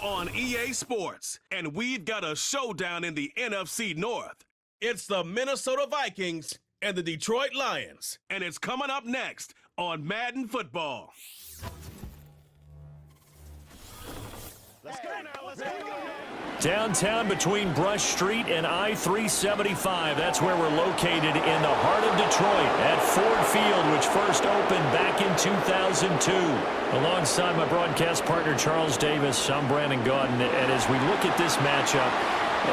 on EA Sports, and we've got a showdown in the NFC North. It's the Minnesota Vikings and the Detroit Lions, and it's coming up next on Madden Football. Let's go now, let's go. Downtown between Brush Street and I-375. That's where we're located in the heart of Detroit at Ford Field, which first opened back in 2002. Alongside my broadcast partner, Charles Davis, I'm Brandon Gaudin. And as we look at this matchup,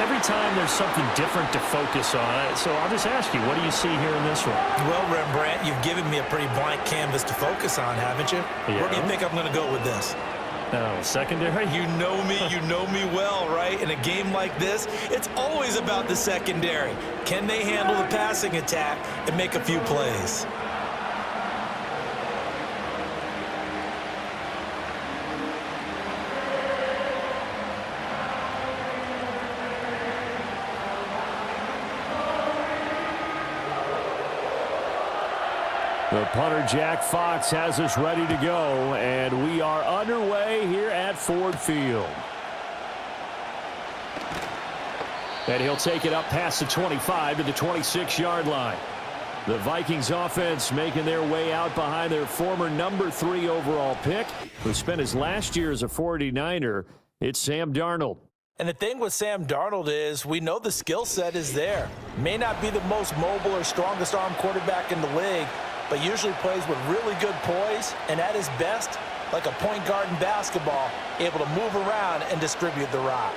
every time there's something different to focus on. So I'll just ask you, what do you see here in this one? Well, Rembrandt, you've given me a pretty blank canvas to focus on, haven't you? Yeah. Where do you think I'm going to go with this? Oh, secondary? You know me well, right? In a game like this, it's always about the secondary. Can they handle the passing attack and make a few plays? The punter, Jack Fox, has us ready to go, and we are underway here at Ford Field. And he'll take it up past the 25 to the 26-yard line. The Vikings offense making their way out behind their former number 3 overall pick, who spent his last year as a 49er. It's Sam Darnold. And the thing with Sam Darnold is we know the skill set is there. May not be the most mobile or strongest arm quarterback in the league, but usually plays with really good poise, and at his best, like a point guard in basketball, able to move around and distribute the rock.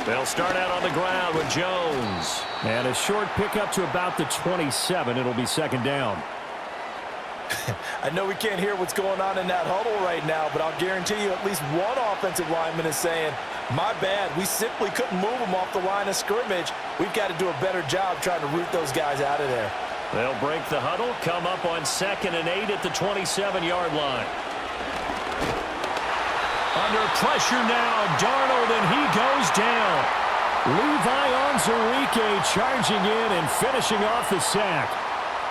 They'll start out on the ground with Jones. And a short pickup to about the 27. It'll be second down. I know we can't hear what's going on in that huddle right now, but I'll guarantee you at least one offensive lineman is saying, my bad, we simply couldn't move them off the line of scrimmage. We've got to do a better job trying to root those guys out of there. They'll break the huddle, come up on 2nd and 8 at the 27-yard line. Under pressure now, Darnold, and he goes down. Levi Onwuzurike charging in and finishing off the sack.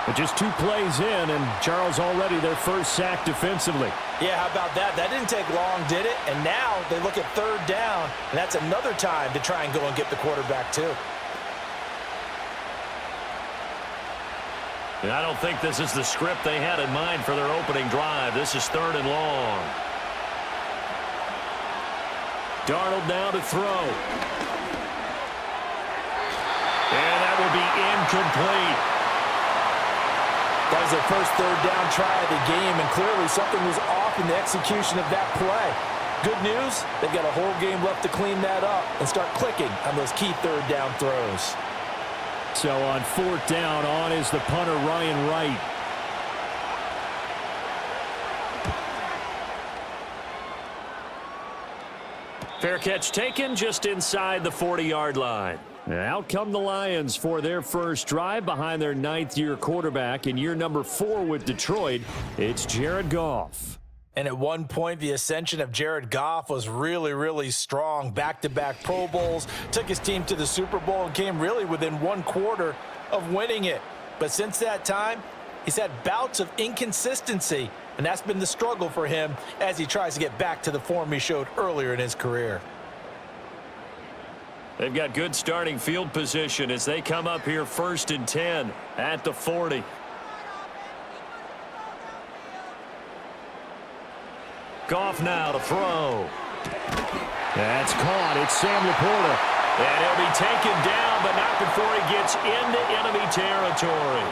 But just 2 plays in, and Charles already their first sack defensively. Yeah, how about that? That didn't take long, did it? And now they look at 3rd down, and that's another time to try and go and get the quarterback too. And I don't think this is the script they had in mind for their opening drive. This is 3rd and long. Darnold now to throw. And that will be incomplete. That was their first 3rd down try of the game, and clearly something was off in the execution of that play. Good news, they've got a whole game left to clean that up and start clicking on those key 3rd down throws. So on 4th down, on is the punter, Ryan Wright. Fair catch taken just inside the 40-yard line. And out come the Lions for their first drive behind their 9th-year quarterback in year number 4 with Detroit. It's Jared Goff. And at one point, the ascension of Jared Goff was really, really strong. Back-to-back Pro Bowls, took his team to the Super Bowl, and came really within 1 quarter of winning it. But since that time, he's had bouts of inconsistency, and that's been the struggle for him as he tries to get back to the form he showed earlier in his career. They've got good starting field position as they come up here 1st and 10 at the 40. Goff now to throw. That's caught. It's Sam Laporta. And he'll be taken down, but not before he gets into enemy territory.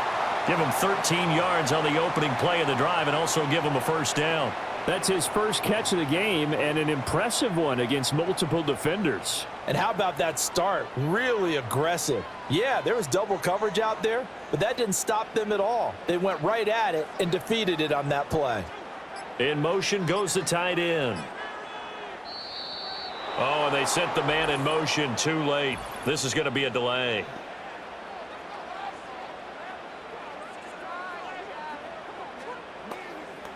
Give him 13 yards on the opening play of the drive and also give him a first down. That's his first catch of the game, and an impressive one against multiple defenders. And how about that start? Really aggressive. Yeah, there was double coverage out there, but that didn't stop them at all. They went right at it and defeated it on that play. In motion goes the tight end. Oh, and they sent the man in motion too late. This is going to be a delay.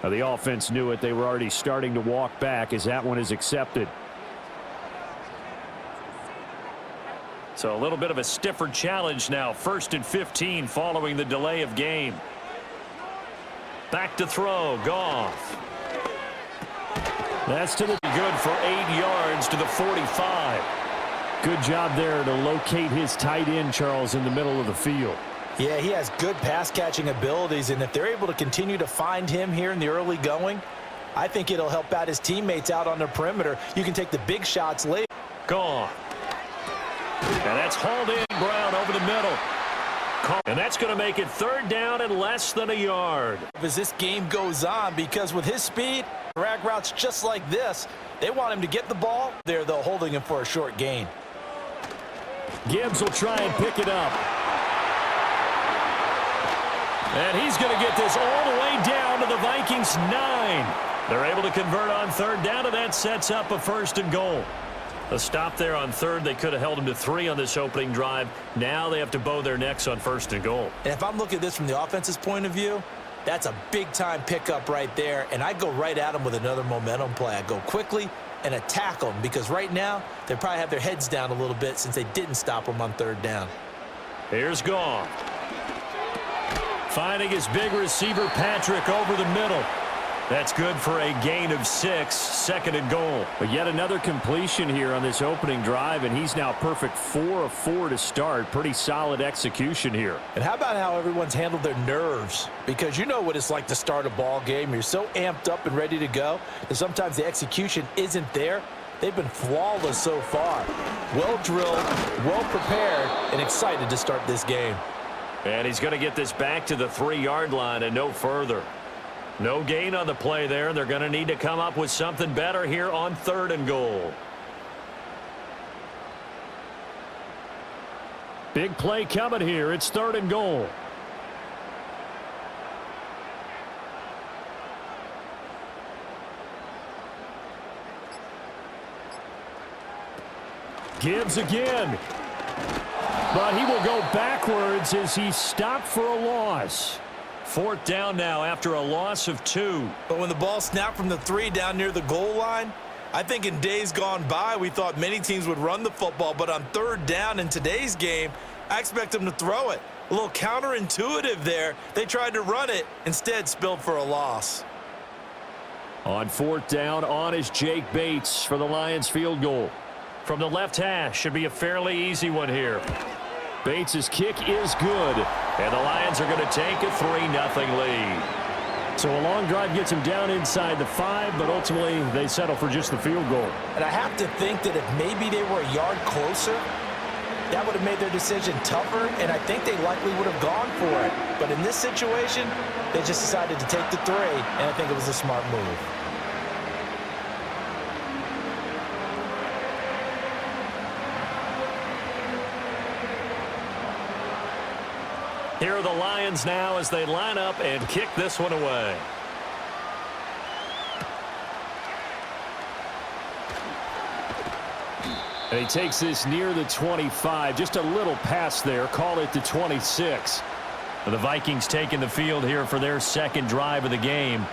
Now, the offense knew it. They were already starting to walk back as that one is accepted. So a little bit of a stiffer challenge now. 1st and 15 following the delay of game. Back to throw. Goff. That's to the good for 8 yards to the 45. Good job there to locate his tight end, Charles, in the middle of the field. Yeah, he has good pass-catching abilities, and if they're able to continue to find him here in the early going, I think it'll help out his teammates out on the perimeter. You can take the big shots late. Gone. And that's hauled in. Brown over the middle. And that's going to make it 3rd down and less than a yard. As this game goes on, because with his speed, drag routes just like this, they want him to get the ball. They're holding him for a short gain. Gibbs will try and pick it up. And he's going to get this all the way down to the Vikings 9. They're able to convert on 3rd down, and that sets up a 1st and goal. A stop there on 3rd. They could have held him to 3 on this opening drive. Now they have to bow their necks on 1st and goal. And if I'm looking at this from the offense's point of view, that's a big-time pickup right there, and I go right at him with another momentum play. I go quickly and attack them, because right now they probably have their heads down a little bit since they didn't stop them on 3rd down. Here's Goff. Finding his big receiver, Patrick, over the middle. That's good for a gain of 6, 2nd and goal. But yet another completion here on this opening drive, and he's now perfect 4 of 4 to start. Pretty solid execution here. And how about how everyone's handled their nerves? Because you know what it's like to start a ball game. You're so amped up and ready to go, and sometimes the execution isn't there. They've been flawless so far. Well drilled, well prepared, and excited to start this game. And he's going to get this back to the 3-yard line and no further. No gain on the play there. They're going to need to come up with something better here on 3rd and goal. Big play coming here. It's 3rd and goal. Gibbs again. But he will go backwards as he stopped for a loss. 4th down now after a loss of 2. But when the ball snapped from the 3 down near the goal line, I think in days gone by, we thought many teams would run the football. But on 3rd down in today's game, I expect them to throw it. A little counterintuitive there. They tried to run it, instead spilled for a loss. On 4th down, on is Jake Bates for the Lions field goal. From the left hash, should be a fairly easy one here. Bates' kick is good. And the Lions are going to take a 3-0 lead. So a long drive gets him down inside the 5, but ultimately they settle for just the field goal. And I have to think that if maybe they were a yard closer, that would have made their decision tougher, and I think they likely would have gone for it. But in this situation, they just decided to take the 3, and I think it was a smart move. Here are the Lions now as they line up and kick this one away. And he takes this near the 25. Just a little pass there. Call it the 26. The Vikings taking the field here for their 2nd drive of the game.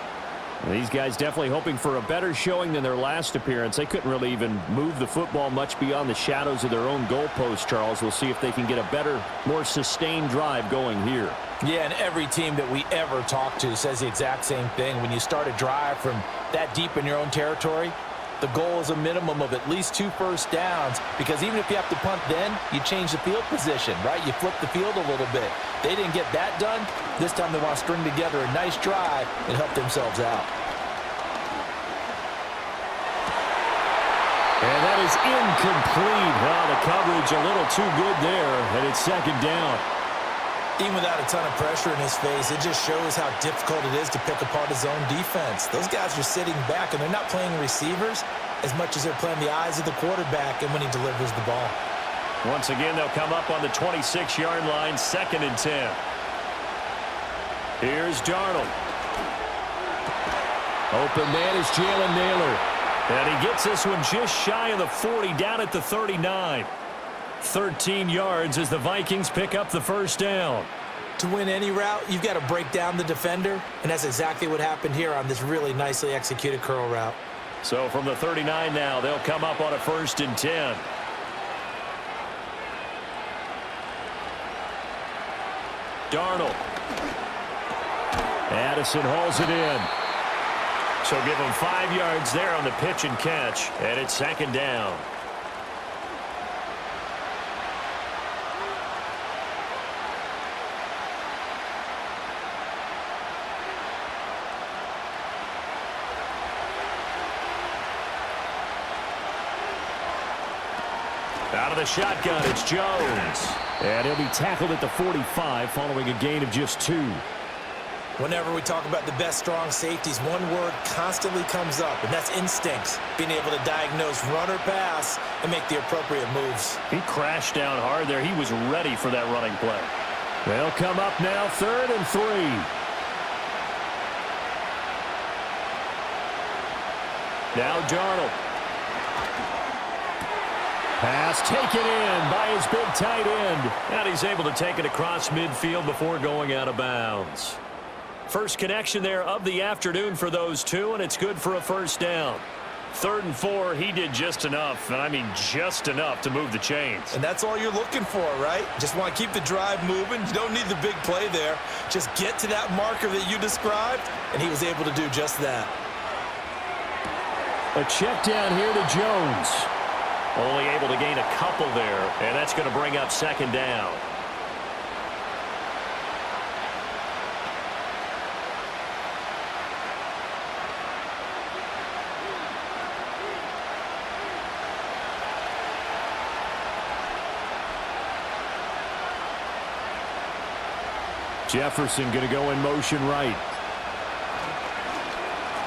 These guys definitely hoping for a better showing than their last appearance. They couldn't really even move the football much beyond the shadows of their own goalpost, Charles. We'll see if they can get a better, more sustained drive going here. Yeah, and every team that we ever talk to says the exact same thing. When you start a drive from that deep in your own territory, the goal is a minimum of at least 2 first downs, because even if you have to punt then, you change the field position, right? You flip the field a little bit. They didn't get that done. This time they want to string together a nice drive and help themselves out. And that is incomplete. Wow, the coverage a little too good there, and it's 2nd down. Even without a ton of pressure in his face, it just shows how difficult it is to pick apart his own defense. Those guys are sitting back, and they're not playing receivers as much as they're playing the eyes of the quarterback and when he delivers the ball. Once again, they'll come up on the 26-yard line, 2nd and 10. Here's Darnold. Open man is Jalen Naylor. And he gets this one just shy of the 40, down at the 39. 13 yards as the Vikings pick up the 1st down. To win any route, you've got to break down the defender, and that's exactly what happened here on this really nicely executed curl route. So from the 39 now, they'll come up on a 1st and 10. Darnold. Addison hauls it in. So give him 5 yards there on the pitch and catch, and it's second down. Out of the shotgun, it's Jones. And he'll be tackled at the 45 following a gain of just 2. Whenever we talk about the best strong safeties, one word constantly comes up, and that's instincts. Being able to diagnose run or pass and make the appropriate moves. He crashed down hard there. He was ready for that running play. They'll come up now, 3rd and 3. Now Darnold. Pass taken in by his big tight end. And he's able to take it across midfield before going out of bounds. First connection there of the afternoon for those two, and it's good for a first down. 3rd and 4, he did just enough, and I mean just enough to move the chains. And that's all you're looking for, right? Just want to keep the drive moving. You don't need the big play there. Just get to that marker that you described, and he was able to do just that. A check down here to Jones. Only able to gain a couple there, and that's going to bring up second down. Jefferson going to go in motion right.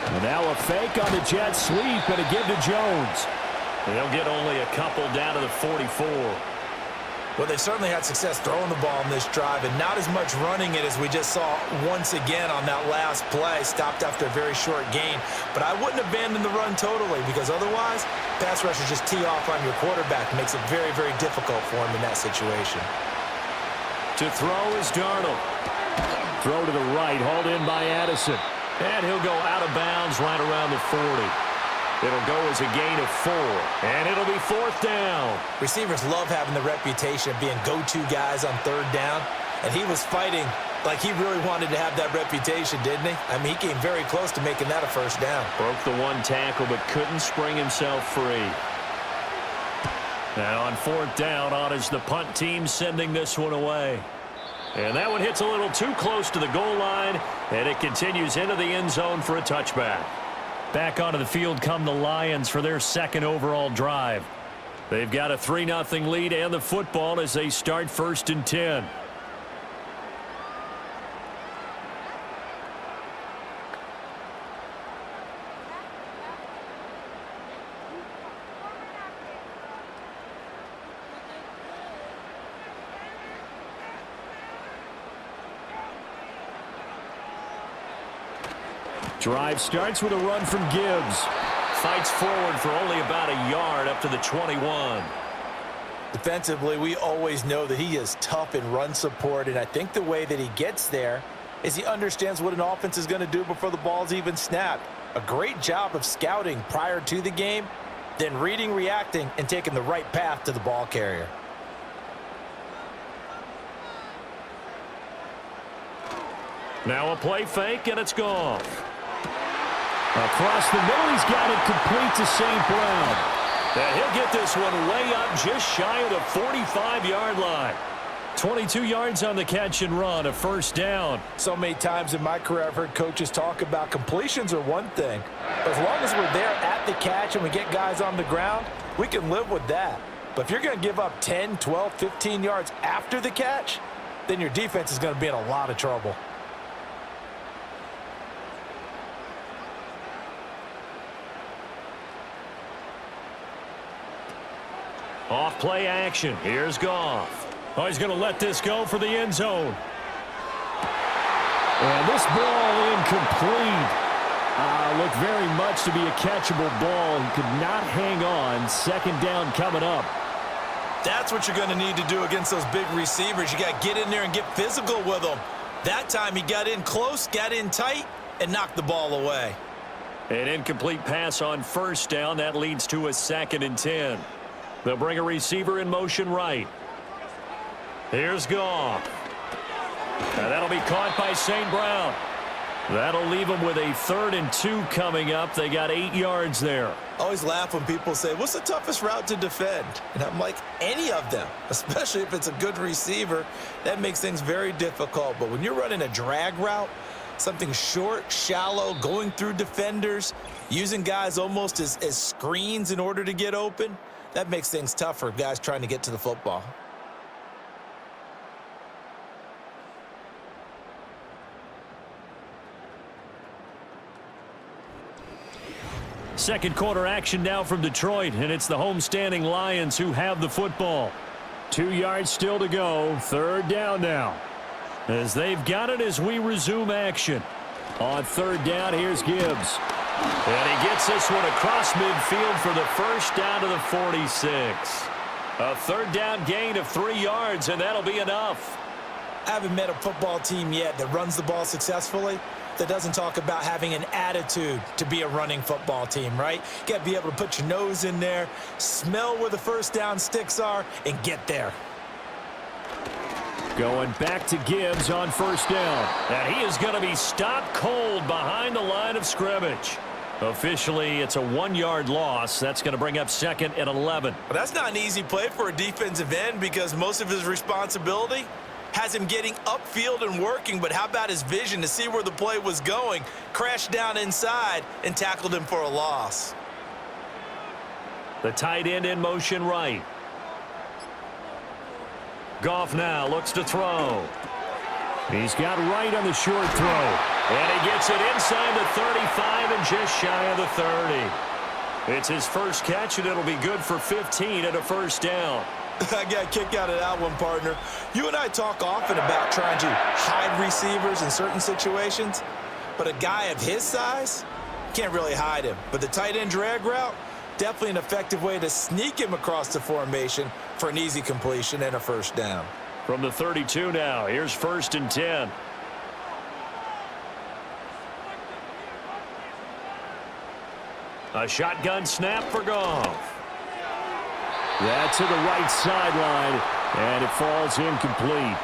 And now a fake on the jet sweep and a give to Jones. They'll get only a couple down to the 44. Well, they certainly had success throwing the ball in this drive and not as much running it as we just saw once again on that last play. Stopped after a very short gain. But I wouldn't abandon the run totally because otherwise, pass rushers just tee off on your quarterback. It makes it very, very difficult for him in that situation. To throw is Darnold. Throw to the right, hauled in by Addison. And he'll go out of bounds right around the 40. It'll go as a gain of 4. And it'll be 4th down. Receivers love having the reputation of being go-to guys on 3rd down. And he was fighting like he really wanted to have that reputation, didn't he? I mean, he came very close to making that a first down. Broke the 1 tackle, but couldn't spring himself free. Now on 4th down, on is the punt team sending this one away. And that one hits a little too close to the goal line, and it continues into the end zone for a touchback. Back onto the field come the Lions for their 2nd overall drive. They've got a 3-0 lead and the football as they start 1st and 10. Drive starts with a run from Gibbs. Fights forward for only about a yard up to the 21. Defensively, we always know that he is tough in run support, and I think the way that he gets there is he understands what an offense is going to do before the ball's even snapped. A great job of scouting prior to the game, then reading, reacting, and taking the right path to the ball carrier. Now a play fake, and it's gone. Across the middle, he's got it complete to St. Brown. And he'll get this one way up just shy of the 45-yard line. 22 yards on the catch and run, a first down. So many times in my career, I've heard coaches talk about completions are one thing. But as long as we're there at the catch and we get guys on the ground, we can live with that. But if you're going to give up 10, 12, 15 yards after the catch, then your defense is going to be in a lot of trouble. Off play action. Here's Goff. Oh, he's going to let this go for the end zone. And this ball incomplete. Looked very much to be a catchable ball. He could not hang on. Second down coming up. That's what you're going to need to do against those big receivers. You got to get in there and get physical with them. That time he got in close, got in tight, and knocked the ball away. An incomplete pass on first down. That leads to a 2nd and 10. They'll bring a receiver in motion right. Here's Goff. And that'll be caught by St. Brown. That'll leave them with a 3rd and 2 coming up. They got 8 yards there. I always laugh when people say, what's the toughest route to defend? And I'm like, any of them, especially if it's a good receiver. That makes things very difficult. But when you're running a drag route, something short, shallow, going through defenders, using guys almost as screens in order to get open, that makes things tough for guys trying to get to the football. Second quarter action now from Detroit, and it's the homestanding Lions who have the football. 2 yards still to go. 3rd down now, as they've got it as we resume action. On 3rd down, here's Gibbs. And he gets this one across midfield for the first down to the 46. A 3rd down gain of 3 yards, and that'll be enough. I haven't met a football team yet that runs the ball successfully that doesn't talk about having an attitude to be a running football team, right? You got to be able to put your nose in there, smell where the first down sticks are, and get there. Going back to Gibbs on 1st down. And he is going to be stopped cold behind the line of scrimmage. Officially, it's a 1-yard loss. That's going to bring up 2nd and 11. But that's not an easy play for a defensive end because most of his responsibility has him getting upfield and working, but how about his vision to see where the play was going, crashed down inside, and tackled him for a loss. The tight end in motion right. Goff now looks to throw. He's got right on the short throw. And he gets it inside the 35 and just shy of the 30. It's his first catch, and it'll be good for 15 and a 1st down. I got a kick out of that one, partner. You and I talk often about trying to hide receivers in certain situations, but a guy of his size can't really hide him. But the tight end drag route, definitely an effective way to sneak him across the formation for an easy completion and a 1st down. From the 32 now, here's 1st and 10. A shotgun snap for Goff. That's to the right sideline, and it falls incomplete.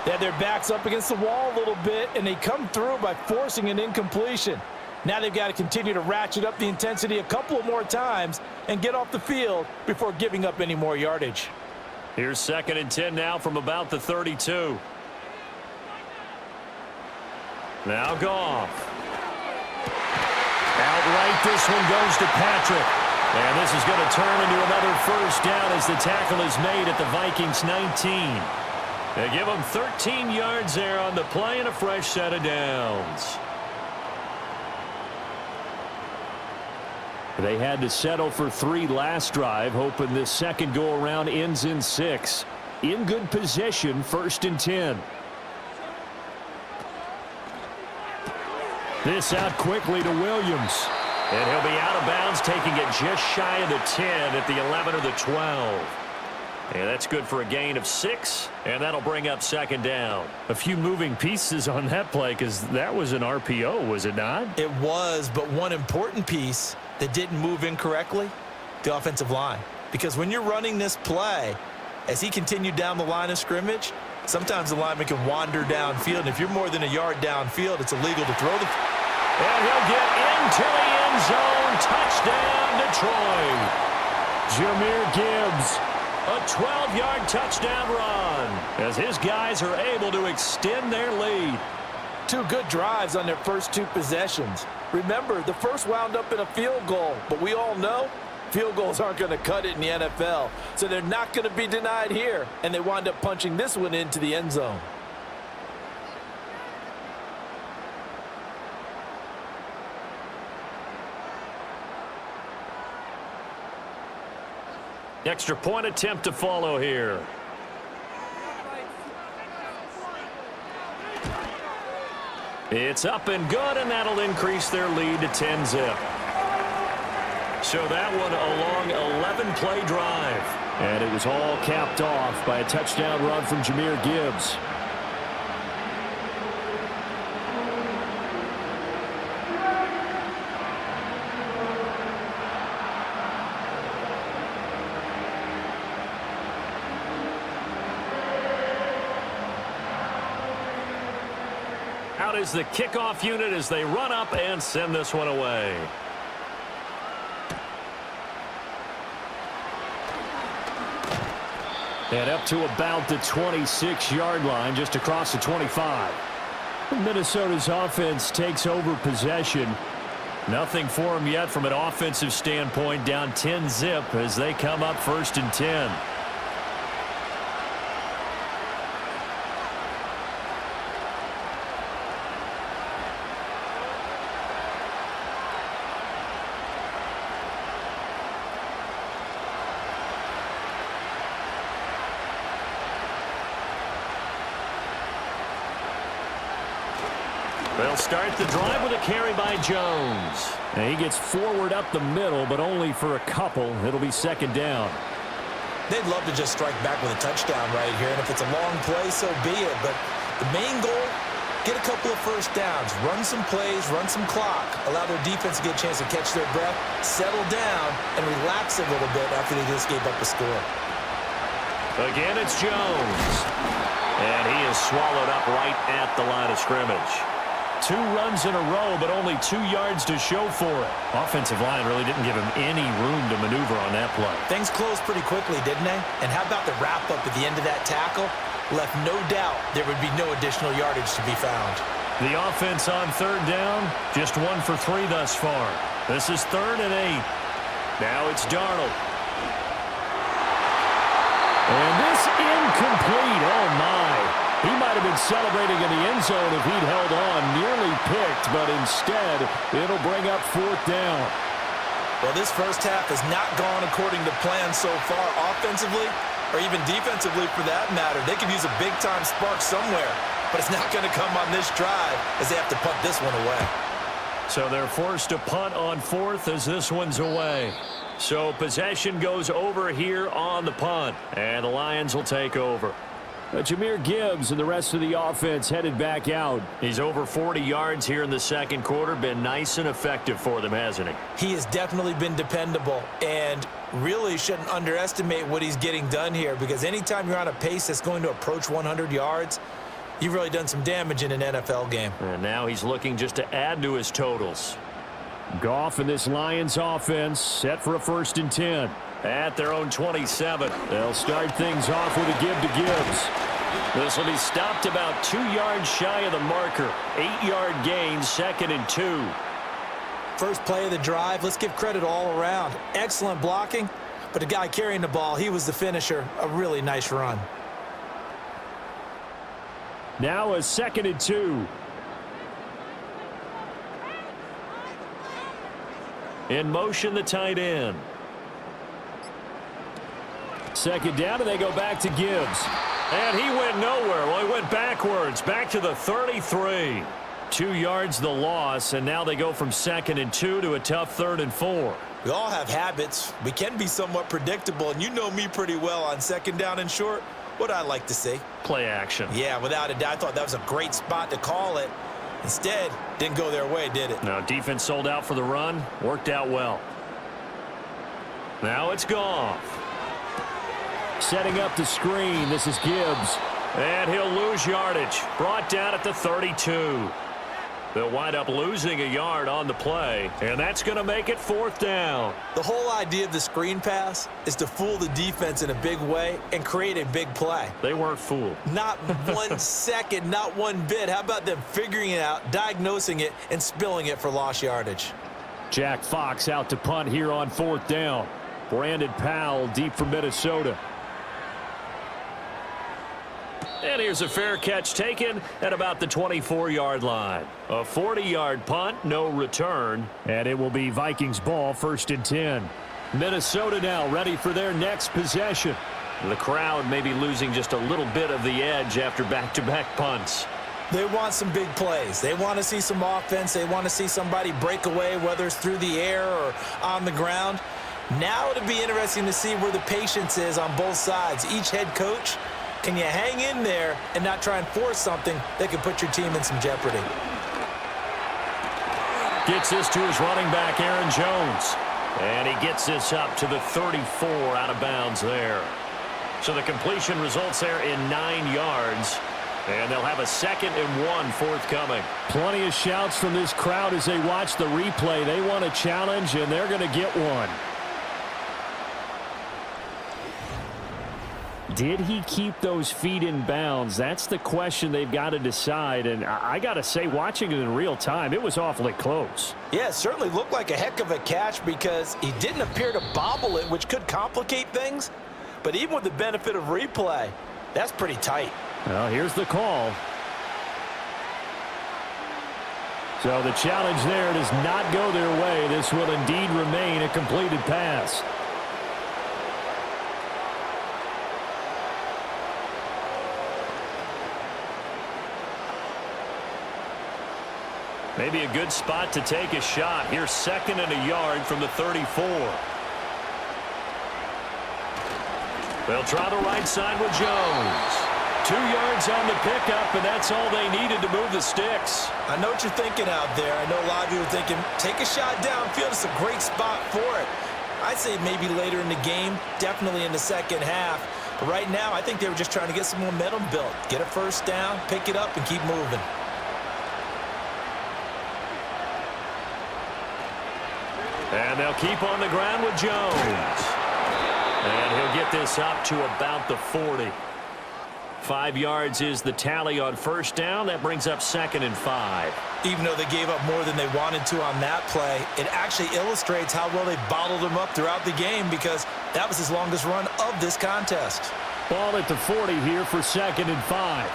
They had their backs up against the wall a little bit, and they come through by forcing an incompletion. Now they've got to continue to ratchet up the intensity a couple of more times and get off the field before giving up any more yardage. Here's 2nd and 10 now from about the 32. Now Goff. Outright, this one goes to Patrick. And this is going to turn into another 1st down as the tackle is made at the Vikings 19. They give them 13 yards there on the play and a fresh set of downs. They had to settle for 3 last drive, hoping this second go-around ends in 6. In good position, 1st and 10. This out quickly to Williams. And he'll be out of bounds, taking it just shy of the 10 at the 11 or the 12. And that's good for a gain of 6, and that'll bring up 2nd down. A few moving pieces on that play because that was an RPO, was it not? It was, but one important piece that didn't move incorrectly, the offensive line. Because when you're running this play, as he continued down the line of scrimmage, sometimes the lineman can wander downfield. And if you're more than a yard downfield, it's illegal to throw the... And he'll get into the end zone. Touchdown, Detroit. Jahmyr Gibbs, a 12-yard touchdown run as his guys are able to extend their lead. 2 good drives on their first 2 possessions. Remember, the first wound up in a field goal, but we all know field goals aren't going to cut it in the NFL, so they're not going to be denied here, and they wind up punching this one into the end zone. Extra point attempt to follow here. It's up and good, and that'll increase their lead to 10-zip. So that one a long 11-play drive. And it was all capped off by a touchdown run from Jahmyr Gibbs. Out is the kickoff unit as they run up and send this one away. And up to about the 26-yard line, just across the 25. Minnesota's offense takes over possession. Nothing for them yet from an offensive standpoint, down 10-zip as they come up 1st and 10. They'll start the drive with a carry by Jones. And he gets forward up the middle, but only for a couple. It'll be 2nd down. They'd love to just strike back with a touchdown right here, and if it's a long play, so be it. But the main goal, get a couple of first downs, run some plays, run some clock, allow their defense to get a chance to catch their breath, settle down, and relax a little bit after they just gave up a score. Again, it's Jones. And he is swallowed up right at the line of scrimmage. 2 runs in a row, but only 2 yards to show for it. Offensive line really didn't give him any room to maneuver on that play. Things closed pretty quickly, didn't they? And how about the wrap-up at the end of that tackle? Left no doubt there would be no additional yardage to be found. The offense on 3rd down, just 1 for 3 thus far. This is 3rd and 8. Now it's Darnold. And this incomplete. Oh, my. He might have been celebrating in the end zone if he'd held on. Nearly picked, but instead, it'll bring up 4th down. Well, this first half has not gone according to plan so far offensively, or even defensively for that matter. They could use a big-time spark somewhere, but it's not going to come on this drive as they have to punt this one away. So they're forced to punt on 4th as this one's away. So possession goes over here on the punt, and the Lions will take over. Jahmyr Gibbs and the rest of the offense headed back out. He's over 40 yards here in the 2nd quarter. Been nice and effective for them, hasn't he? He has definitely been dependable, and really shouldn't underestimate what he's getting done here, because anytime you're on a pace that's going to approach 100 yards, you've really done some damage in an NFL game. And now he's looking just to add to his totals. Goff and this Lions offense set for a 1st and 10. At their own 27. They'll start things off with a give to Gibbs. This will be stopped about 2 yards shy of the marker. 8-yard gain, 2nd and 2. First play of the drive, let's give credit all around. Excellent blocking, but the guy carrying the ball, he was the finisher. A really nice run. Now a 2nd and 2. In motion, the tight end. 2nd down, and they go back to Gibbs. And he went nowhere. Well, he went backwards, back to the 33. 2 yards the loss, and now they go from 2nd and 2 to a tough 3rd and 4. We all have habits. We can be somewhat predictable, and you know me pretty well on 2nd down and short. What I like to see. Play action. Yeah, without a doubt. I thought that was a great spot to call it. Instead, didn't go their way, did it? No, defense sold out for the run. Worked out well. Now it's Goff. Setting up the screen. This is Gibbs. And he'll lose yardage. Brought down at the 32. They'll wind up losing a yard on the play, and that's going to make it 4th down. The whole idea of the screen pass is to fool the defense in a big way and create a big play. They weren't fooled. Not 1 second, not one bit. How about them figuring it out, diagnosing it, and spilling it for lost yardage? Jack Fox out to punt here on 4th down. Brandon Powell deep for Minnesota. And here's a fair catch taken at about the 24-yard line. A 40-yard punt, no return. And it will be Vikings ball, 1st and 10. Minnesota now ready for their next possession. The crowd may be losing just a little bit of the edge after back-to-back punts. They want some big plays. They want to see some offense. They want to see somebody break away, whether it's through the air or on the ground. Now it'll be interesting to see where the patience is on both sides. Each head coach, can you hang in there and not try and force something that could put your team in some jeopardy? Gets this to his running back, Aaron Jones. And he gets this up to the 34 out of bounds there. So the completion results there in 9 yards. And they'll have a 2nd and 1 forthcoming. Plenty of shouts from this crowd as they watch the replay. They want a challenge, and they're going to get one. Did he keep those feet in bounds? That's the question they've got to decide. And I got to say, watching it in real time, it was awfully close. Yeah, it certainly looked like a heck of a catch because he didn't appear to bobble it, which could complicate things. But even with the benefit of replay, that's pretty tight. Well, here's the call. So the challenge there does not go their way. This will indeed remain a completed pass. Maybe a good spot to take a shot. Here's 2nd and a yard from the 34. They'll try the right side with Jones. 2 yards on the pickup, and that's all they needed to move the sticks. I know what you're thinking out there. I know a lot of you are thinking, take a shot downfield. It's a great spot for it. I'd say maybe later in the game, definitely in the second half. But right now, I think they were just trying to get some momentum built. Get a first down, pick it up, and keep moving. And they'll keep on the ground with Jones. And he'll get this up to about the 40. 5 yards is the tally on first down. That brings up 2nd and 5. Even though they gave up more than they wanted to on that play, it actually illustrates how well they bottled him up throughout the game because that was his longest run of this contest. Ball at the 40 here for 2nd and 5.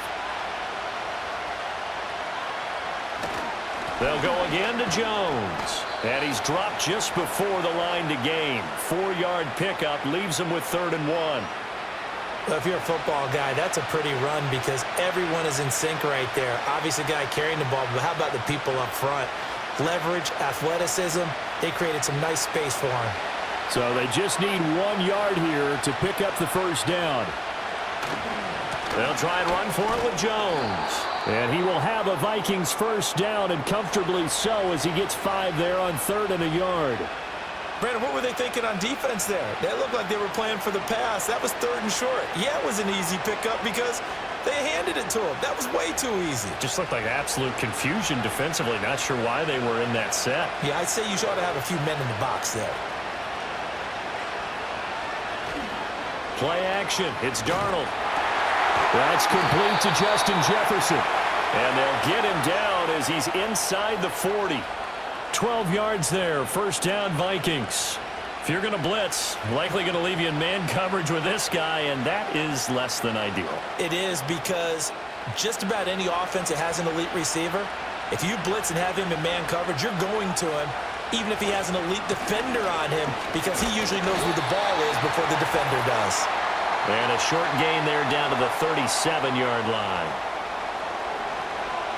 They'll go again to Jones. And he's dropped just before the line to gain. 4-yard pickup leaves him with 3rd and 1. Well, if you're a football guy, that's a pretty run because everyone is in sync right there. Obviously, the guy carrying the ball, but how about the people up front? Leverage, athleticism, they created some nice space for him. So they just need 1 yard here to pick up the first down. They'll try and run for it with Jones. And he will have a Vikings first down, and comfortably so as he gets 5 there on 3rd and a yard. Brandon, what were they thinking on defense there? They looked like they were playing for the pass. That was 3rd and short. Yeah, it was an easy pickup because they handed it to him. That was way too easy. Just looked like absolute confusion defensively. Not sure why they were in that set. Yeah, I'd say you ought to have a few men in the box there. Play action. It's Darnold. That's complete to Justin Jefferson. And they'll get him down as he's inside the 40. 12 yards there. First down, Vikings. If you're going to blitz, likely going to leave you in man coverage with this guy, and that is less than ideal. It is because just about any offense that has an elite receiver, if you blitz and have him in man coverage, you're going to him, even if he has an elite defender on him, because he usually knows where the ball is before the defender does. And a short gain there down to the 37-yard line.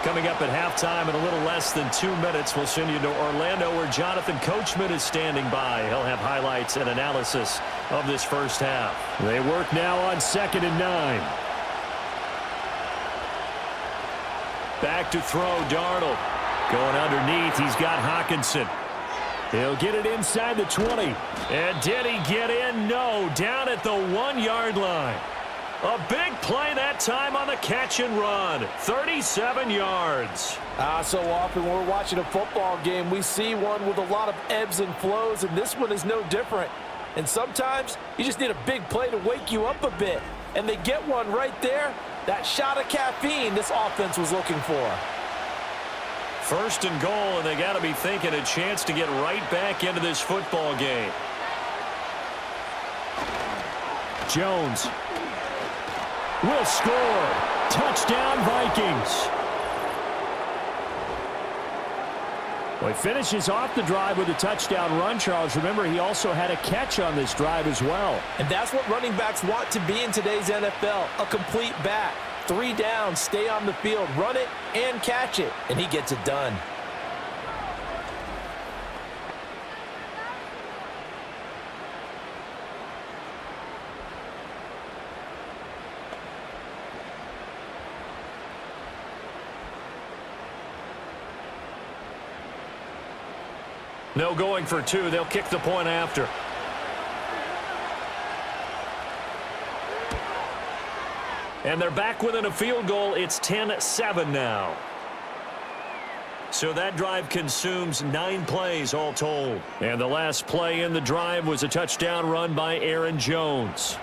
Coming up at halftime in a little less than 2 minutes, we'll send you to Orlando where Jonathan Coachman is standing by. He'll have highlights and analysis of this first half. They work now on 2nd and 9. Back to throw, Darnold. Going underneath, he's got Hockenson. He'll get it inside the 20. And did he get in? No, down at the 1-yard line. A big play that time on the catch and run. 37 yards. So often when we're watching a football game, we see one with a lot of ebbs and flows, and this one is no different. And sometimes you just need a big play to wake you up a bit. And they get one right there. That shot of caffeine this offense was looking for. First and goal, and they got to be thinking a chance to get right back into this football game. Jones will score. Touchdown, Vikings. Well, he finishes off the drive with a touchdown run, Charles. Remember, he also had a catch on this drive as well. And that's what running backs want to be in today's NFL, a complete back. 3 downs, stay on the field, run it, and catch it. And he gets it done. No going for 2. They'll kick the point after. And they're back within a field goal. It's 10-7 now. So that drive consumes 9 plays all told. And the last play in the drive was a touchdown run by Aaron Jones.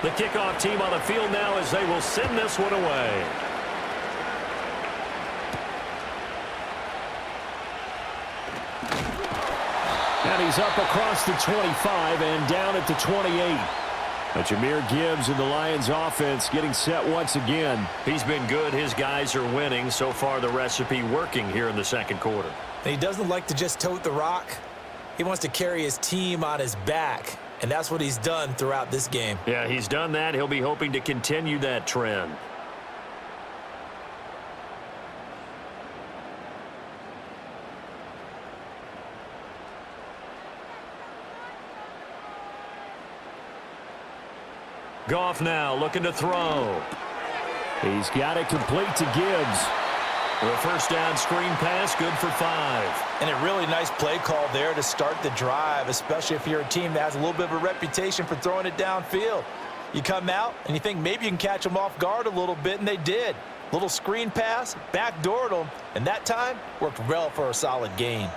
The kickoff team on the field now as they will send this one away. And he's up across the 25 and down at the 28. Jahmyr Gibbs and the Lions offense getting set once again. He's been good. His guys are winning. So far the recipe working here in the second quarter. He doesn't like to just tote the rock. He wants to carry his team on his back. And that's what he's done throughout this game. Yeah, he's done that. He'll be hoping to continue that trend. Goff now looking to throw. He's got it complete to Gibbs. The first down screen pass, good for 5. And a really nice play call there to start the drive, especially if you're a team that has a little bit of a reputation for throwing it downfield. You come out and you think maybe you can catch them off guard a little bit, and they did. Little screen pass, backdoored them, and that time worked well for a solid gain.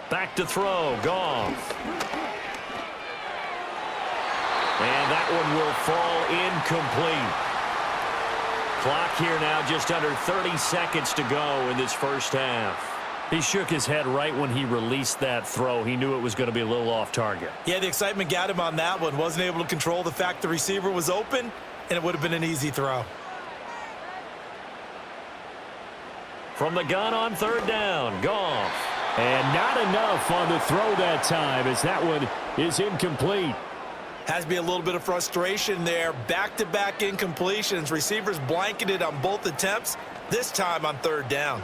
Back to throw, Goff. And that one will fall incomplete. Clock here now, just under 30 seconds to go in this first half. He shook his head right when he released that throw. He knew it was going to be a little off target. Yeah, the excitement got him on that one. Wasn't able to control the fact the receiver was open, and it would have been an easy throw. From the gun on third down, Goff. And not enough on the throw that time as that one is incomplete. Has to be a little bit of frustration there. Back-to-back incompletions. Receivers blanketed on both attempts, this time on third down.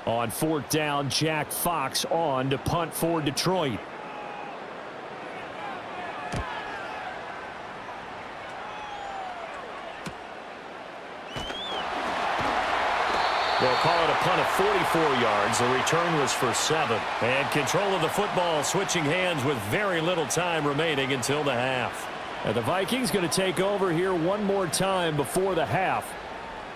On fourth down, Jack Fox on to punt for Detroit. They'll call it a punt of 44 yards. The return was for 7. And control of the football switching hands with very little time remaining until the half. And the Vikings going to take over here one more time before the half.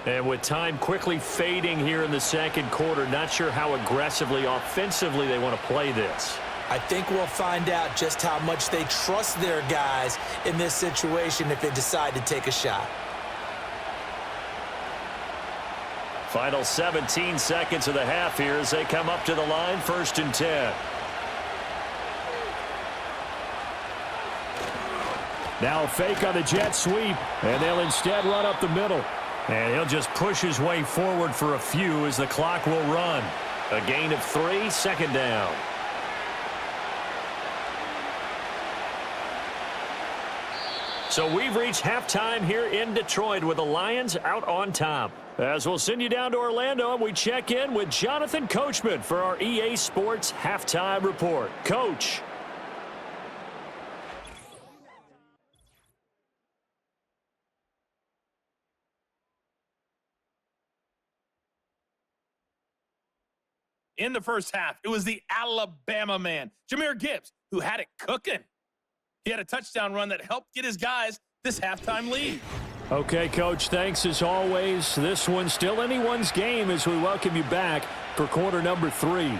And with time quickly fading here in the second quarter, not sure how aggressively, offensively they want to play this. I think we'll find out just how much they trust their guys in this situation if they decide to take a shot. Final 17 seconds of the half here as they come up to the line, 1st and 10. Now a fake on the jet sweep, and they'll instead run up the middle. And he'll just push his way forward for a few as the clock will run. A gain of 3, second down. So we've reached halftime here in Detroit with the Lions out on top. As we'll send you down to Orlando, and we check in with Jonathan Coachman for our EA Sports Halftime Report. Coach. In the first half, it was the Alabama man, Jahmyr Gibbs, who had it cooking. He had a touchdown run that helped get his guys this halftime lead. Okay, Coach, thanks as always. This one's still anyone's game as we welcome you back for quarter number 3.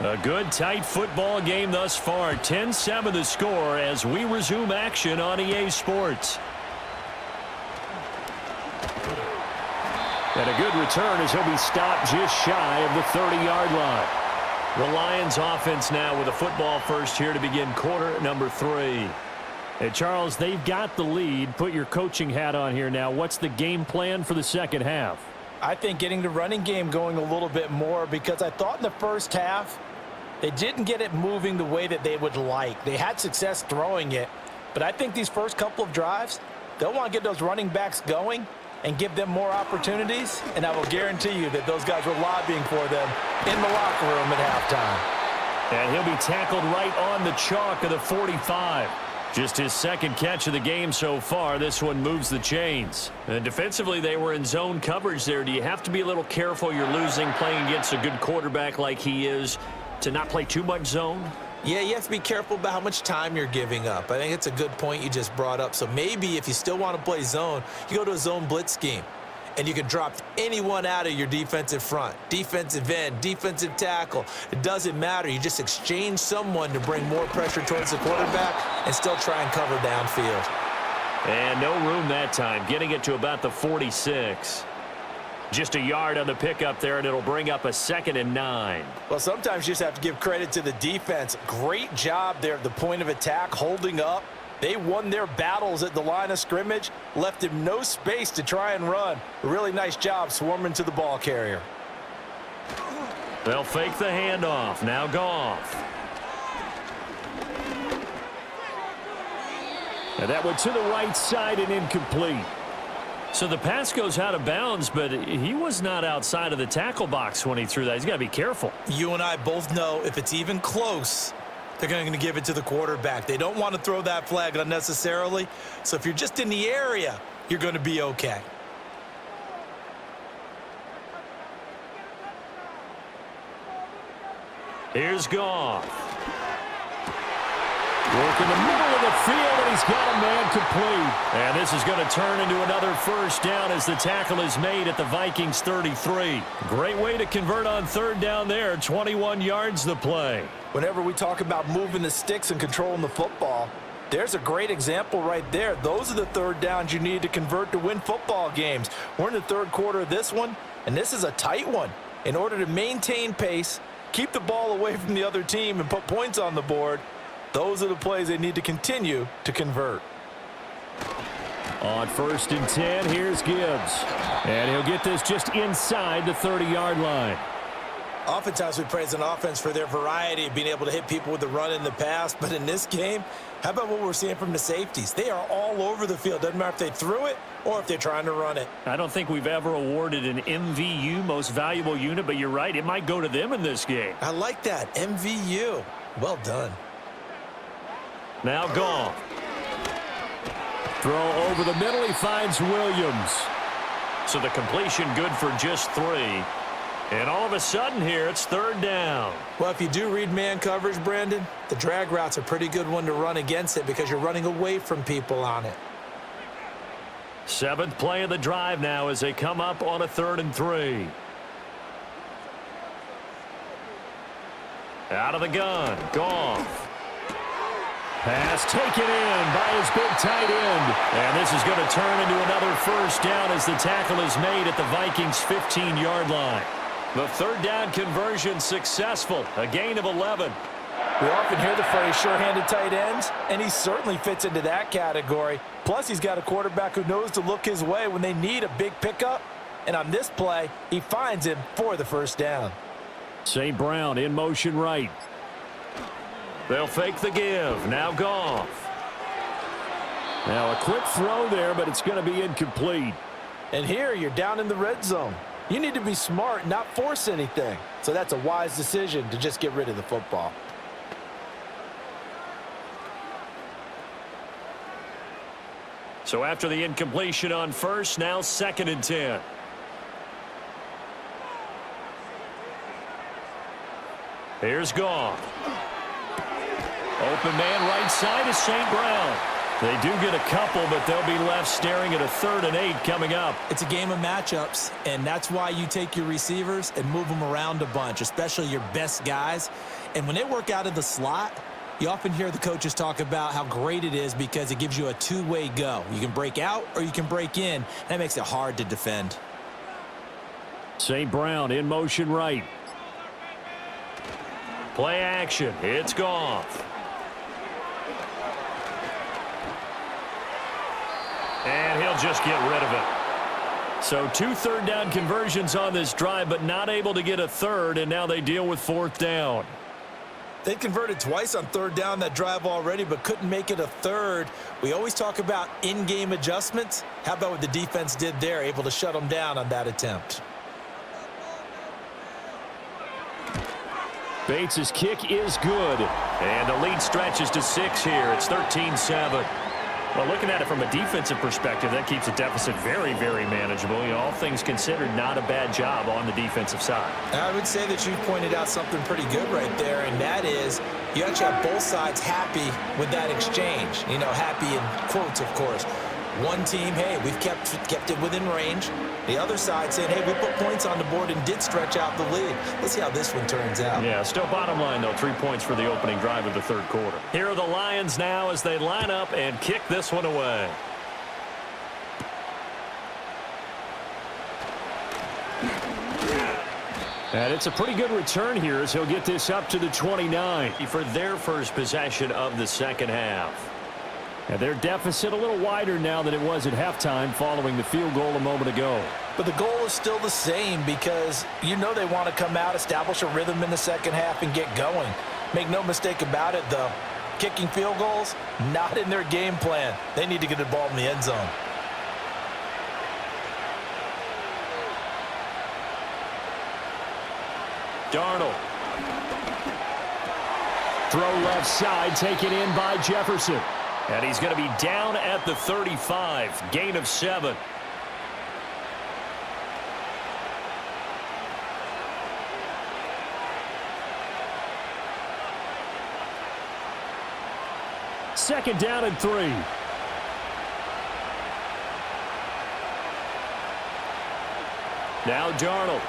A good, tight football game thus far. 10-7 the score as we resume action on EA Sports. And a good return as he'll be stopped just shy of the 30-yard line. The Lions offense now with a football first here to begin quarter number 3. Hey, Charles, they've got the lead. Put your coaching hat on here now. What's the game plan for the second half? I think getting the running game going a little bit more, because I thought in the first half they didn't get it moving the way that they would like. They had success throwing it, but I think these first couple of drives, they'll want to get those running backs going and give them more opportunities, and I will guarantee you that those guys were lobbying for them in the locker room at halftime. And he'll be tackled right on the chalk of the 45. Just his second catch of the game so far. This one moves the chains. And defensively, they were in zone coverage there. Do you have to be a little careful? You're losing playing against a good quarterback like he is to not play too much zone? Yeah, you have to be careful about how much time you're giving up. I think it's a good point you just brought up. So maybe if you still want to play zone, you go to a zone blitz scheme, and you can drop anyone out of your defensive front, defensive end, defensive tackle. It doesn't matter. You just exchange someone to bring more pressure towards the quarterback and still try and cover downfield. And no room that time, getting it to about the 46. Just a yard on the pickup there, and it'll bring up a 2nd and 9. Well, sometimes you just have to give credit to the defense. Great job there at the point of attack, holding up. They won their battles at the line of scrimmage, left him no space to try and run. A really nice job swarming to the ball carrier. They'll fake the handoff. Now Goff. And that went to the right side and incomplete. So the pass goes out of bounds, but he was not outside of the tackle box when he threw that. He's got to be careful. You and I both know if it's even close, they're going to give it to the quarterback. They don't want to throw that flag unnecessarily. So if you're just in the area, you're going to be okay. Here's Goff. Work in the middle of the field, and he's got a man complete. And this is going to turn into another first down as the tackle is made at the Vikings 33. Great way to convert on third down there. 21 yards the play. Whenever we talk about moving the sticks and controlling the football, there's a great example right there. Those are the third downs you need to convert to win football games. We're in the third quarter of this one, and this is a tight one. In order to maintain pace, keep the ball away from the other team, and put points on the board, those are the plays they need to continue to convert. On 1st and 10, here's Gibbs. And he'll get this just inside the 30-yard line. Oftentimes we praise an offense for their variety of being able to hit people with the run and the pass, but in this game, how about what we're seeing from the safeties? They are all over the field. Doesn't matter if they threw it or if they're trying to run it. I don't think we've ever awarded an MVU, most valuable unit, but you're right, it might go to them in this game. I like that, MVU. Well done. Now Goff. Throw over the middle, he finds Williams. So the completion good for just 3. And all of a sudden here, it's third down. Well, if you do read man coverage, Brandon, the drag route's a pretty good one to run against it because you're running away from people on it. 7th play of the drive now as they come up on a 3rd and 3. Out of the gun, Goff. Pass taken in by his big tight end. And this is going to turn into another first down as the tackle is made at the Vikings 15-yard line. The third down conversion successful, a gain of 11. We often hear the phrase sure-handed tight ends, and he certainly fits into that category. Plus, he's got a quarterback who knows to look his way when they need a big pickup. And on this play, he finds him for the first down. St. Brown in motion right. They'll fake the give. Now Goff. Now a quick throw there, but it's going to be incomplete. And here you're down in the red zone. You need to be smart, not force anything. So that's a wise decision to just get rid of the football. So after the incompletion on first, now 2nd and 10. Here's Goff. Open man right side is St. Brown. They do get a couple, but they'll be left staring at a 3rd and 8 coming up. It's a game of matchups, and that's why you take your receivers and move them around a bunch, especially your best guys. And when they work out of the slot, you often hear the coaches talk about how great it is because it gives you a two-way go. You can break out or you can break in. That makes it hard to defend. St. Brown in motion right. Play action. It's Goff. And he'll just get rid of it. So 2 third-down conversions on this drive, but not able to get a third, and now they deal with 4th down. They converted twice on 3rd down that drive already, but couldn't make it a 3rd. We always talk about in-game adjustments. How about what the defense did there, able to shut them down on that attempt? Bates' kick is good, and the lead stretches to 6 here. It's 13-7. Well, looking at it from a defensive perspective, that keeps the deficit very, very manageable. You know, all things considered, not a bad job on the defensive side. I would say that you pointed out something pretty good right there, and that is you actually have both sides happy with that exchange. You know, happy in quotes, of course. One team, hey, we've kept it within range. The other side saying, hey, we put points on the board and did stretch out the lead. Let's see how this one turns out. Yeah, still bottom line, though, 3 points for the opening drive of the 3rd quarter. Here are the Lions now as they line up and kick this one away. And it's a pretty good return here as he'll get this up to the 29 for their first possession of the 2nd half. And their deficit a little wider now than it was at halftime following the field goal a moment ago. But the goal is still the same because you know they want to come out, establish a rhythm in the 2nd half, and get going. Make no mistake about it, though. Kicking field goals, not in their game plan. They need to get the ball in the end zone. Darnold. Throw left side, taken in by Jefferson. And he's going to be down at the 35. Gain of 7. Second down and 3. Now Darnold.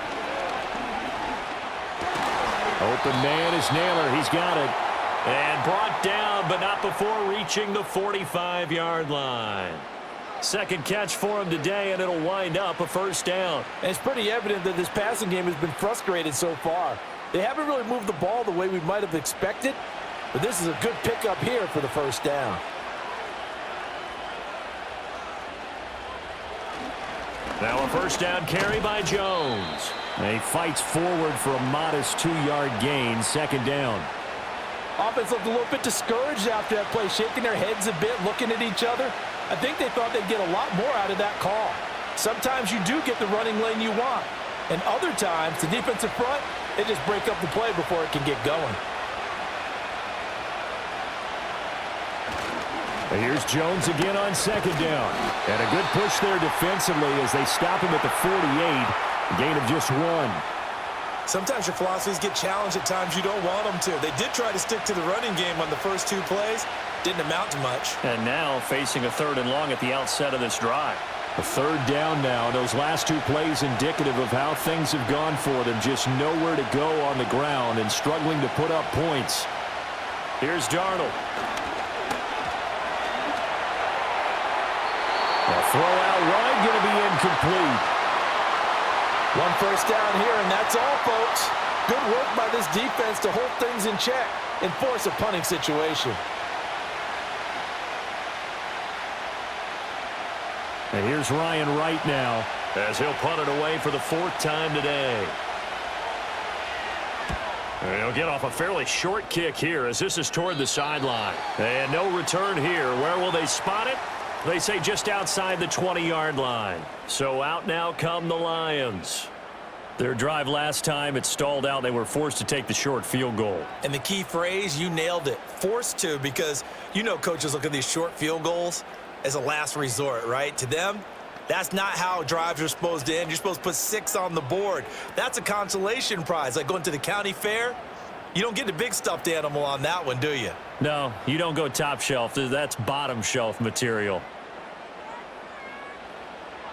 Open man is Naylor. He's got it. And brought down, but not before reaching the 45-yard line. Second catch for him today, and it'll wind up a 1st down. And it's pretty evident that this passing game has been frustrated so far. They haven't really moved the ball the way we might have expected, but this is a good pickup here for the 1st down. Now a 1st down carry by Jones. And he fights forward for a modest 2-yard gain, 2nd down. Offense looked a little bit discouraged after that play, shaking their heads a bit, looking at each other. I think they thought they'd get a lot more out of that call. Sometimes you do get the running lane you want, and other times, the defensive front, they just break up the play before it can get going. And here's Jones again on 2nd down. And a good push there defensively as they stop him at the 48. A gain of just 1. Sometimes your philosophies get challenged at times you don't want them to. They did try to stick to the running game on the first 2 plays. Didn't amount to much. And now facing a 3rd and long at the outset of this drive. A 3rd down now. Those last 2 plays indicative of how things have gone for them. Just nowhere to go on the ground and struggling to put up points. Here's Darnold. A throw out wide, going to be incomplete. 1 1st down here, and that's all, folks. Good work by this defense to hold things in check and force a punting situation. And here's Ryan Wright now as he'll punt it away for the 4th time today. And he'll get off a fairly short kick here as this is toward the sideline. And no return here. Where will they spot it? They say just outside the 20-yard line. So out now come the Lions. Their drive last time, it stalled out. They were forced to take the short field goal. And the key phrase, you nailed it. Forced to, because you know coaches look at these short field goals as a last resort, right? To them, that's not how drives are supposed to end. You're supposed to put 6 on the board. That's a consolation prize. Like going to the county fair, you don't get the big stuffed animal on that one, do you? No, you don't go top shelf. That's bottom shelf material.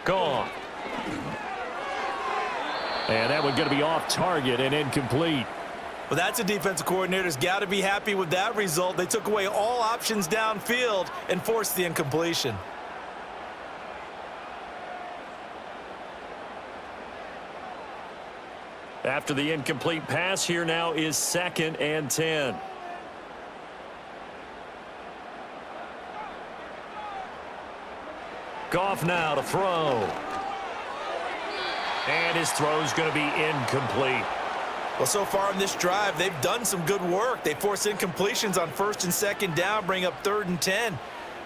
Go on. And that one going to be off target and incomplete. Well, that's a defensive coordinator's got to be happy with that result. They took away all options downfield and forced the incompletion. After the incomplete pass, here now is 2nd and 10. Goff now to throw. And his throw's going to be incomplete. Well, so far in this drive, they've done some good work. They force incompletions on 1st and 2nd down, bring up 3rd and 10.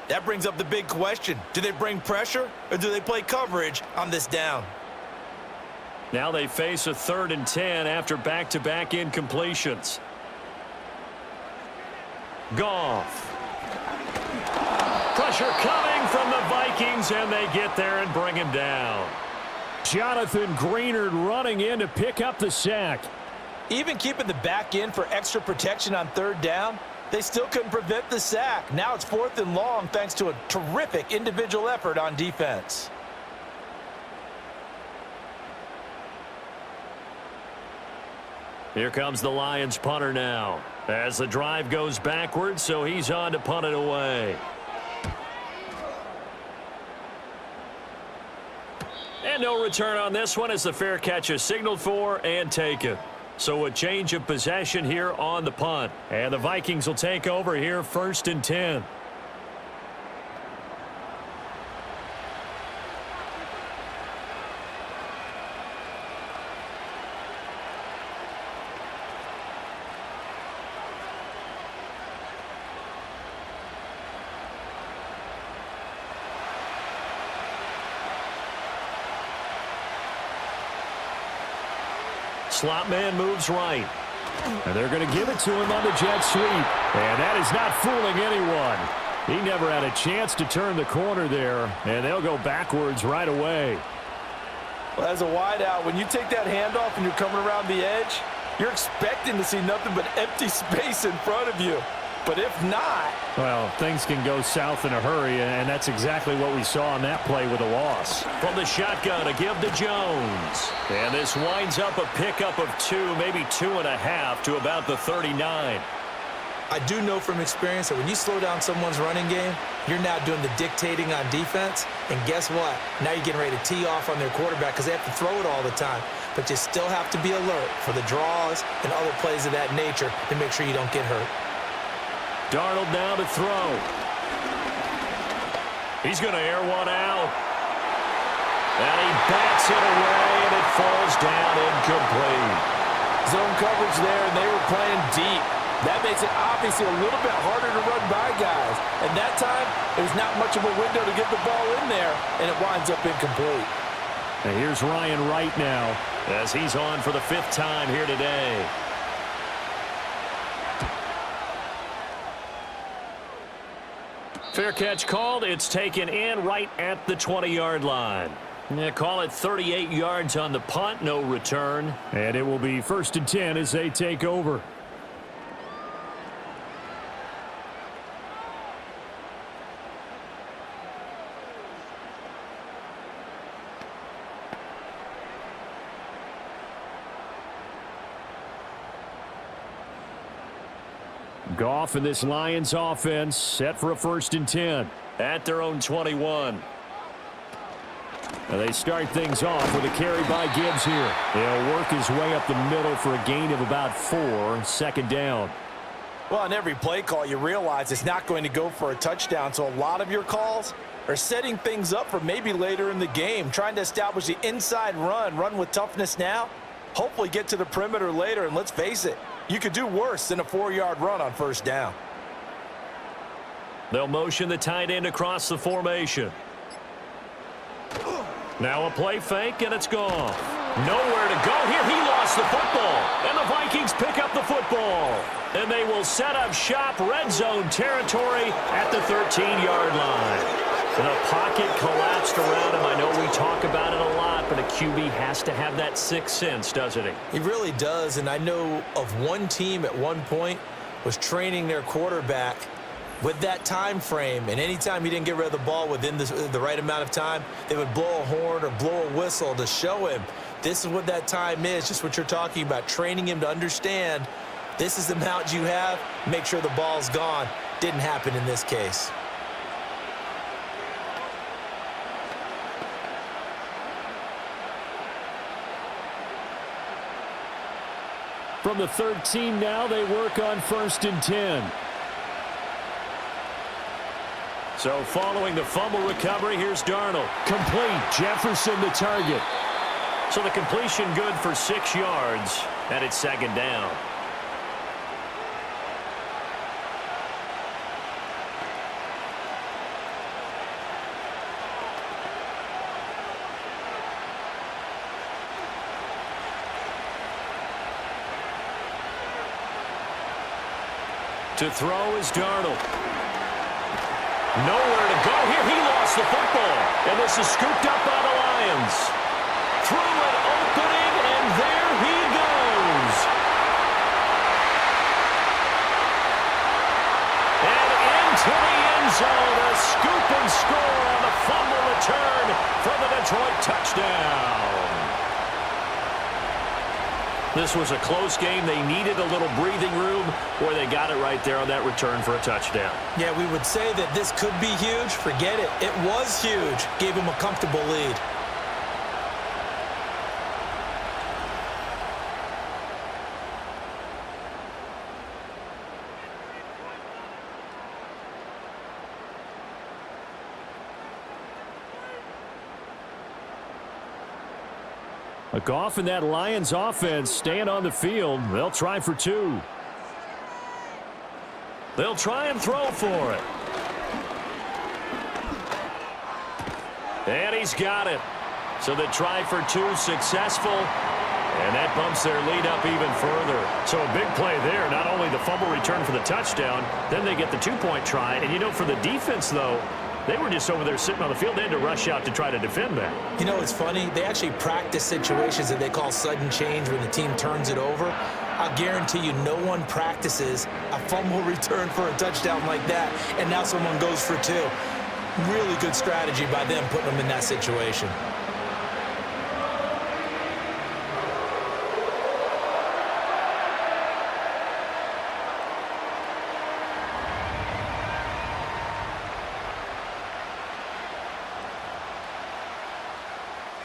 That brings up the big question. Do they bring pressure or do they play coverage on this down? Now they face a 3rd and 10 after back-to-back incompletions. Goff. Pressure coming from the Vikings, and they get there and bring him down. Jonathan Greenard running in to pick up the sack. Even keeping the back in for extra protection on 3rd down, they still couldn't prevent the sack. Now it's 4th and long thanks to a terrific individual effort on defense. Here comes the Lions punter now. As the drive goes backwards, so he's on to punt it away. And no return on this one as the fair catch is signaled for and taken. So a change of possession here on the punt. And the Vikings will take over here 1st and 10. Slot man moves right. And they're going to give it to him on the jet sweep. And that is not fooling anyone. He never had a chance to turn the corner there. And they'll go backwards right away. Well, as a wideout, when you take that handoff and you're coming around the edge, you're expecting to see nothing but empty space in front of you. But if not... Well, things can go south in a hurry, and that's exactly what we saw on that play with a loss. From the shotgun, a give to Jones. And this winds up a pickup of 2, maybe 2.5 to about the 39. I do know from experience that when you slow down someone's running game, you're now doing the dictating on defense. And guess what? Now you're getting ready to tee off on their quarterback because they have to throw it all the time. But you still have to be alert for the draws and other plays of that nature to make sure you don't get hurt. Darnold now to throw. He's going to air one out. And he bats it away, and it falls down incomplete. Zone coverage there, and they were playing deep. That makes it obviously a little bit harder to run by guys. And that time, there's not much of a window to get the ball in there, and it winds up incomplete. And here's Ryan Wright now as he's on for the 5th time here today. Fair catch called. It's taken in right at the 20-yard line. Yeah, call it 38 yards on the punt, no return. And it will be 1st and 10 as they take over. Goff and this Lions offense set for a 1st and 10 at their own 21. And they start things off with a carry by Gibbs here. He'll work his way up the middle for a gain of about 4, 2nd down. Well, on every play call, you realize it's not going to go for a touchdown, so a lot of your calls are setting things up for maybe later in the game, trying to establish the inside run with toughness now, hopefully get to the perimeter later, and let's face it, you could do worse than a 4-yard run on 1st down. They'll motion the tight end across the formation. Now a play fake, and it's gone. Nowhere to go here. He lost the football, and the Vikings pick up the football. And they will set up shop red zone territory at the 13-yard line. The pocket collapsed around him. I know we talk about it a lot, but a QB has to have that 6th sense, doesn't he? He really does, and I know of one team at one point was training their quarterback with that time frame, and anytime he didn't get rid of the ball within the right amount of time, they would blow a horn or blow a whistle to show him this is what that time is, just what you're talking about, training him to understand this is the amount you have, make sure the ball's gone. Didn't happen in this case. From the 13 now, they work on 1st and 10. So following the fumble recovery, here's Darnold. Complete. Jefferson the target. So the completion good for 6 yards, and it's second down. To throw is Darnold. Nowhere to go here. He lost the football. And this is scooped up by the Lions. Through an opening, and there he goes. And into the end zone. A scoop and score on the fumble return for the Detroit touchdown. This was a close game. They needed a little breathing room, where they got it right there on that return for a touchdown. Yeah, we would say that this could be huge. Forget it. It was huge. Gave him a comfortable lead. Goff and that Lions offense staying on the field. They'll try for 2. They'll try and throw for it. And he's got it. So the try for 2 successful. And that bumps their lead up even further. So a big play there. Not only the fumble return for the touchdown, then they get the 2-point try. And, you know, for the defense, though, they were just over there sitting on the field. They had to rush out to try to defend that. You know, it's funny. They actually practice situations that they call sudden change when the team turns it over. I'll guarantee you no one practices a fumble return for a touchdown like that, and now someone goes for 2. Really good strategy by them putting them in that situation.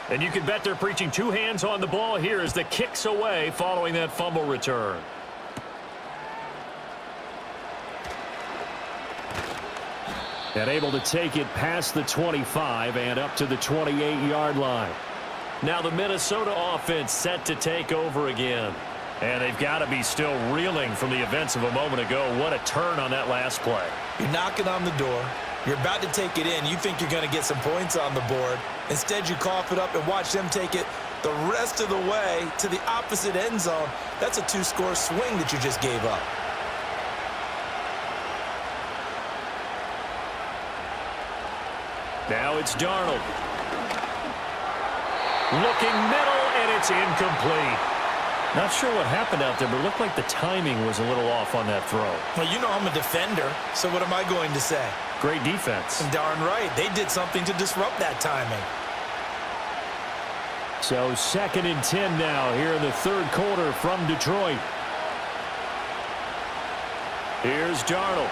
And you can bet they're preaching 2 hands on the ball here as the kick's away following that fumble return. And able to take it past the 25 and up to the 28-yard line. Now the Minnesota offense set to take over again. And they've got to be still reeling from the events of a moment ago. What a turn on that last play. You're knocking on the door. You're about to take it in. You think you're going to get some points on the board. Instead, you cough it up and watch them take it the rest of the way to the opposite end zone. That's a 2-score swing that you just gave up. Now it's Darnold. Looking middle, and it's incomplete. Not sure what happened out there, but it looked like the timing was a little off on that throw. Well, you know I'm a defender, so what am I going to say? Great defense. And darn right. They did something to disrupt that timing. So 2nd and 10 now here in the 3rd quarter from Detroit. Here's Darnold.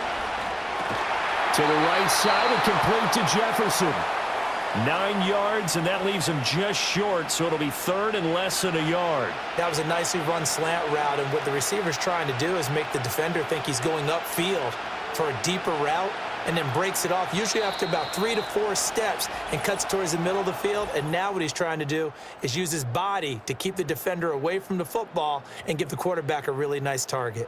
To the right side and complete to Jefferson. 9 yards, and that leaves him just short, so it'll be 3rd and less than a yard. That was a nicely run slant route, and what the receiver's trying to do is make the defender think he's going upfield for a deeper route, and then breaks it off, usually after about 3 to 4 steps, and cuts towards the middle of the field. And now what he's trying to do is use his body to keep the defender away from the football and give the quarterback a really nice target.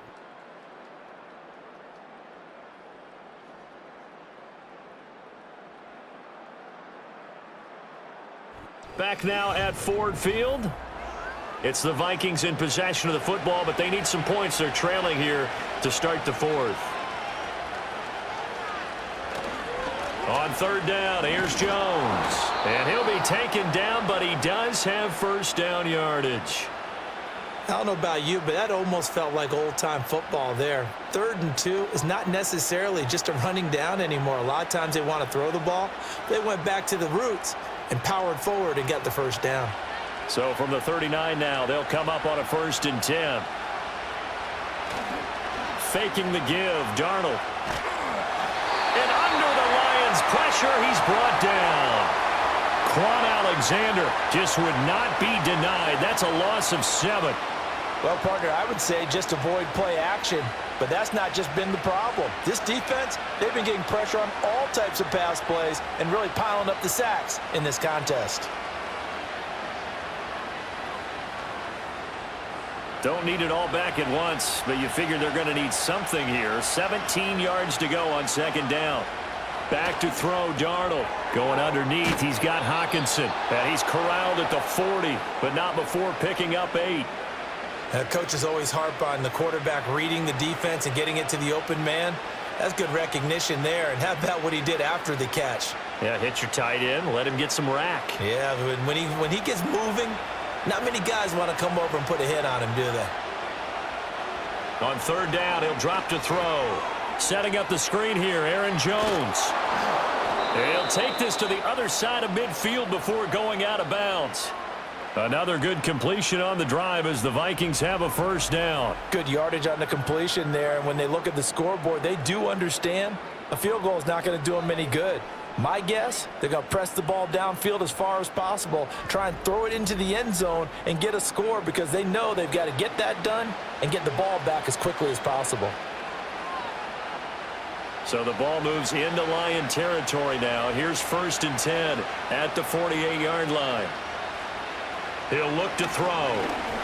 Back now at Ford Field. It's the Vikings in possession of the football, but they need some points. They're trailing here to start the 4th. On 3rd down, here's Jones. And he'll be taken down, but he does have 1st down yardage. I don't know about you, but that almost felt like old-time football there. 3rd and 2 is not necessarily just a running down anymore. A lot of times they want to throw the ball. They went back to the roots and powered forward and got the 1st down. So from the 39 now, they'll come up on a 1st and 10. Faking the give, Darnold. And under the Lions' pressure, he's brought down. Quan Alexander just would not be denied. That's a loss of 7. Well, partner, I would say just avoid play action, but that's not just been the problem. This defense, they've been getting pressure on all types of pass plays and really piling up the sacks in this contest. Don't need it all back at once, but you figure they're going to need something here. 17 yards to go on second down. Back to throw, Darnold. Going underneath, he's got Hockenson. And he's corralled at the 40, but not before picking up 8. Coaches always harp on the quarterback reading the defense and getting it to the open man. That's good recognition there. And how about what he did after the catch? Yeah, hit your tight end, let him get some rack. Yeah, when he gets moving, not many guys want to come over and put a hit on him, do they? On third down, he'll drop to throw. Setting up the screen here, Aaron Jones. He'll take this to the other side of midfield before going out of bounds. Another good completion on the drive as the Vikings have a first down. Good yardage on the completion there, and when they look at the scoreboard, they do understand a field goal is not going to do them any good. My guess, they're going to press the ball downfield as far as possible, try and throw it into the end zone and get a score because they know they've got to get that done and get the ball back as quickly as possible. So the ball moves into Lion territory now. Here's 1st and 10 at the 48-yard line. He'll look to throw.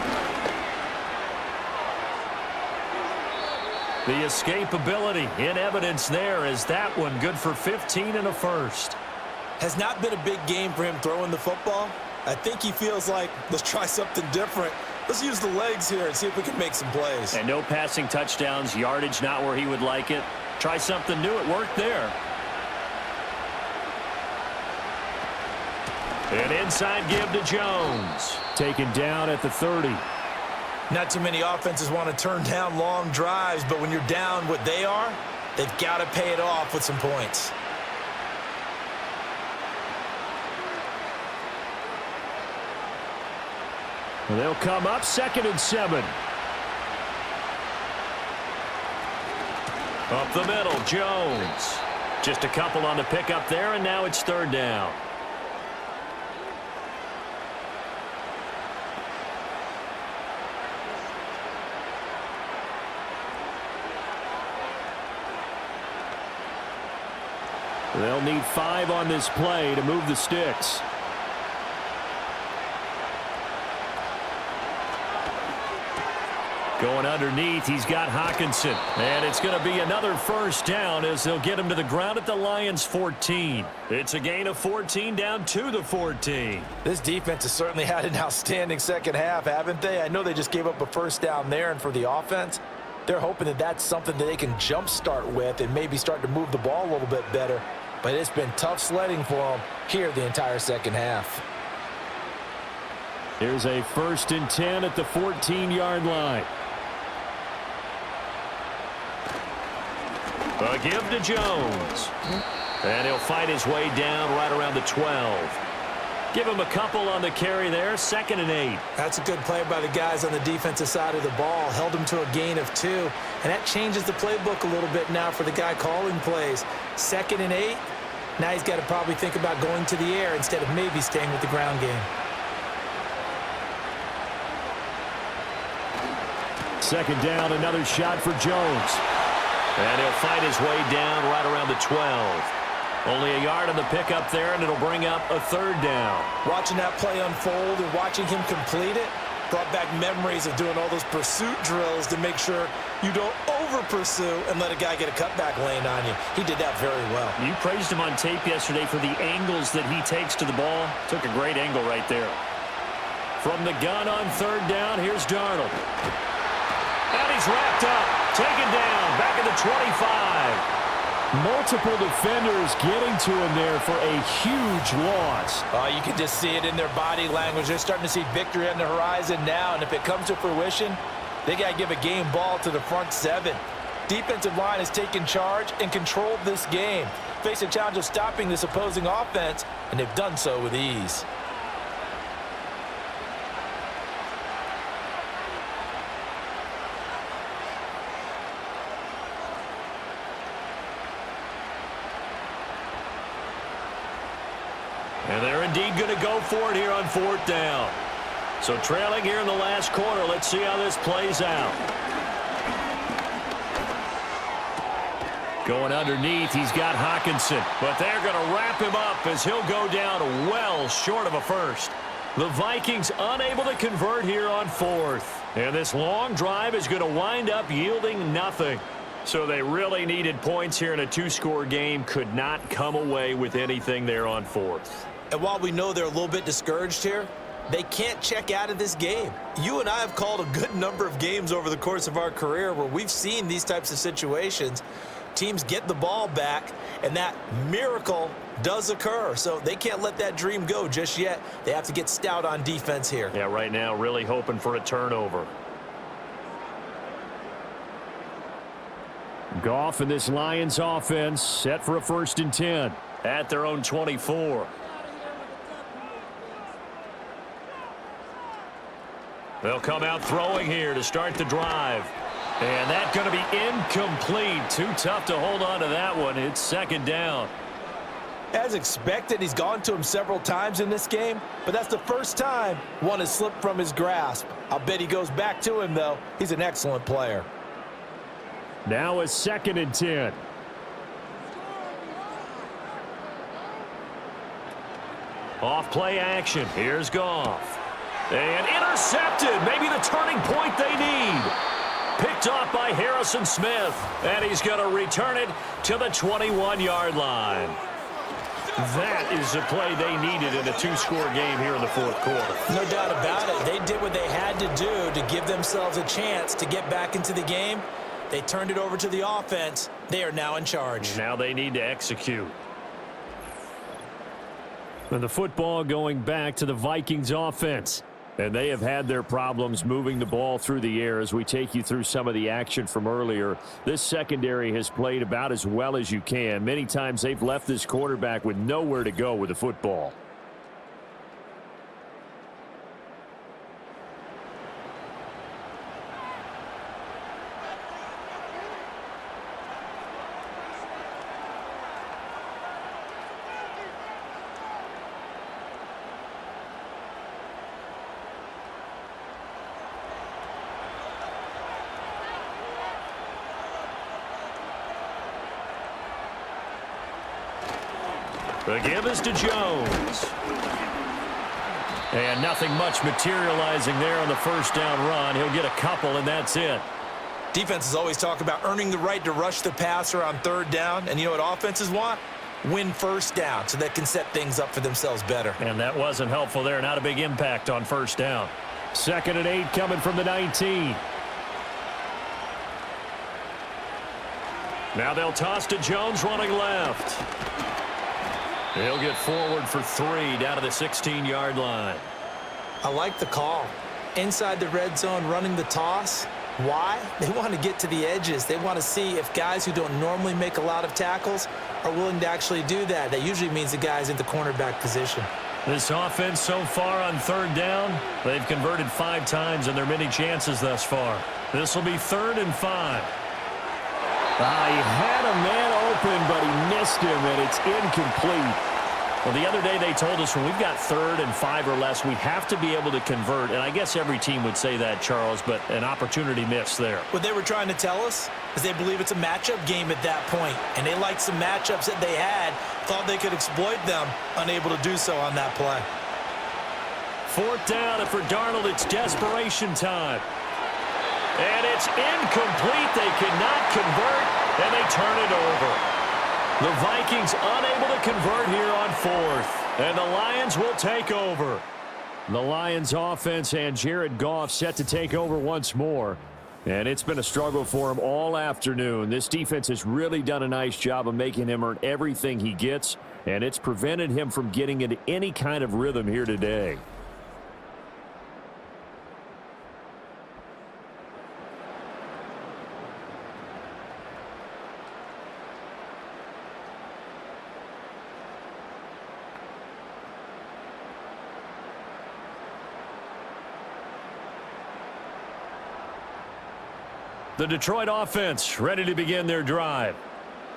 The escapability in evidence there is that one good for 15 and a first. Has not been a big game for him throwing the football. I think he feels like, let's try something different. Let's use the legs here and see if we can make some plays. And no passing touchdowns, yardage not where he would like it. Try something new, it worked there. An inside give to Jones. Taken down at the 30. Not too many offenses want to turn down long drives, but when you're down what they are, they've got to pay it off with some points. Well, they'll come up 2nd and 7. Up the middle, Jones. Just a couple on the pickup there, and now it's 3rd down. They'll need 5 on this play to move the sticks. Going underneath, he's got Hockenson. And it's going to be another first down as they'll get him to the ground at the Lions' 14. It's a gain of 14 down to the 14. This defense has certainly had an outstanding second half, haven't they? I know they just gave up a first down there, and for the offense, they're hoping that that's something that they can jumpstart with and maybe start to move the ball a little bit better. But it's been tough sledding for them here the entire second half. Here's a 1st and 10 at the 14-yard line. A give to Jones. And he'll fight his way down right around the 12. Give him a couple on the carry there. 2nd and 8. That's a good play by the guys on the defensive side of the ball. Held him to a gain of 2. And that changes the playbook a little bit now for the guy calling plays. 2nd and 8. Now he's got to probably think about going to the air instead of maybe staying with the ground game. 2nd down, another shot for Jones. And he'll fight his way down right around the 12. Only a yard on the pickup there, and it'll bring up a 3rd down. Watching that play unfold and watching him complete it brought back memories of doing all those pursuit drills to make sure you don't over-pursue and let a guy get a cutback lane on you. He did that very well. You praised him on tape yesterday for the angles that he takes to the ball. Took a great angle right there. From the gun on 3rd down, here's Darnold. And he's wrapped up. Taken down. Back at the 25. Multiple defenders getting to him there for a huge loss. You can just see it in their body language. They're starting to see victory on the horizon now, and if it comes to fruition, they got to give a game ball to the front 7. Defensive line has taken charge and controlled this game. Face a challenge of stopping this opposing offense, and they've done so with ease. And they're indeed going to go for it here on 4th down. So trailing here in the last quarter. Let's see how this plays out. Going underneath, he's got Hockenson. But they're going to wrap him up as he'll go down well short of a first. The Vikings unable to convert here on 4th. And this long drive is going to wind up yielding nothing. So they really needed points here in a two-score game. Could not come away with anything there on fourth. And while we know they're a little bit discouraged here, they can't check out of this game. You and I have called a good number of games over the course of our career where we've seen these types of situations. Teams get the ball back, and that miracle does occur. So they can't let that dream go just yet. They have to get stout on defense here. Yeah, right now really hoping for a turnover. Goff and this Lions offense set for a 1st and 10 at their own 24. They'll come out throwing here to start the drive. And that's going to be incomplete. Too tough to hold on to that one. It's 2nd down. As expected, he's gone to him several times in this game, but that's the first time one has slipped from his grasp. I'll bet he goes back to him, though. He's an excellent player. Now a 2nd and 10. Off play action. Here's Goff. And intercepted. Maybe the turning point they need. Picked off by Harrison Smith. And he's going to return it to the 21-yard line. That is the play they needed in a two-score game here in the 4th quarter. No doubt about it. They did what they had to do to give themselves a chance to get back into the game. They turned it over to the offense. They are now in charge. Now they need to execute. And the football going back to the Vikings offense. And they have had their problems moving the ball through the air as we take you through some of the action from earlier. This secondary has played about as well as you can. Many times they've left this quarterback with nowhere to go with the football. The give is to Jones. And nothing much materializing there on the 1st down run. He'll get a couple, and that's it. Defenses always talk about earning the right to rush the passer on 3rd down. And you know what offenses want? Win 1st down so they can set things up for themselves better. And that wasn't helpful there. Not a big impact on 1st down. 2nd and 8 coming from the 19. Now they'll toss to Jones running left. He'll get forward for 3 down to the 16-yard line. I like the call. Inside the red zone running the toss. Why? They want to get to the edges. They want to see if guys who don't normally make a lot of tackles are willing to actually do that. That usually means the guys in the cornerback position. This offense so far on 3rd down, they've converted 5 times in their many chances thus far. This will be 3rd and 5. He had a man open, but he missed him, and it's incomplete. Well, the other day they told us when we've got 3rd and 5 or less, we have to be able to convert. And I guess every team would say that, Charles, but an opportunity missed there. What they were trying to tell us is they believe it's a matchup game at that point, and they liked some matchups that they had, thought they could exploit them, unable to do so on that play. 4th down, and for Darnold, it's desperation time. And it's incomplete. They cannot convert, and they turn it over. The Vikings unable to convert here on 4th, and the Lions will take over. The Lions offense and Jared Goff set to take over once more. And it's been a struggle for him all afternoon. This defense has really done a nice job of making him earn everything he gets, and it's prevented him from getting into any kind of rhythm here today. The Detroit offense ready to begin their drive.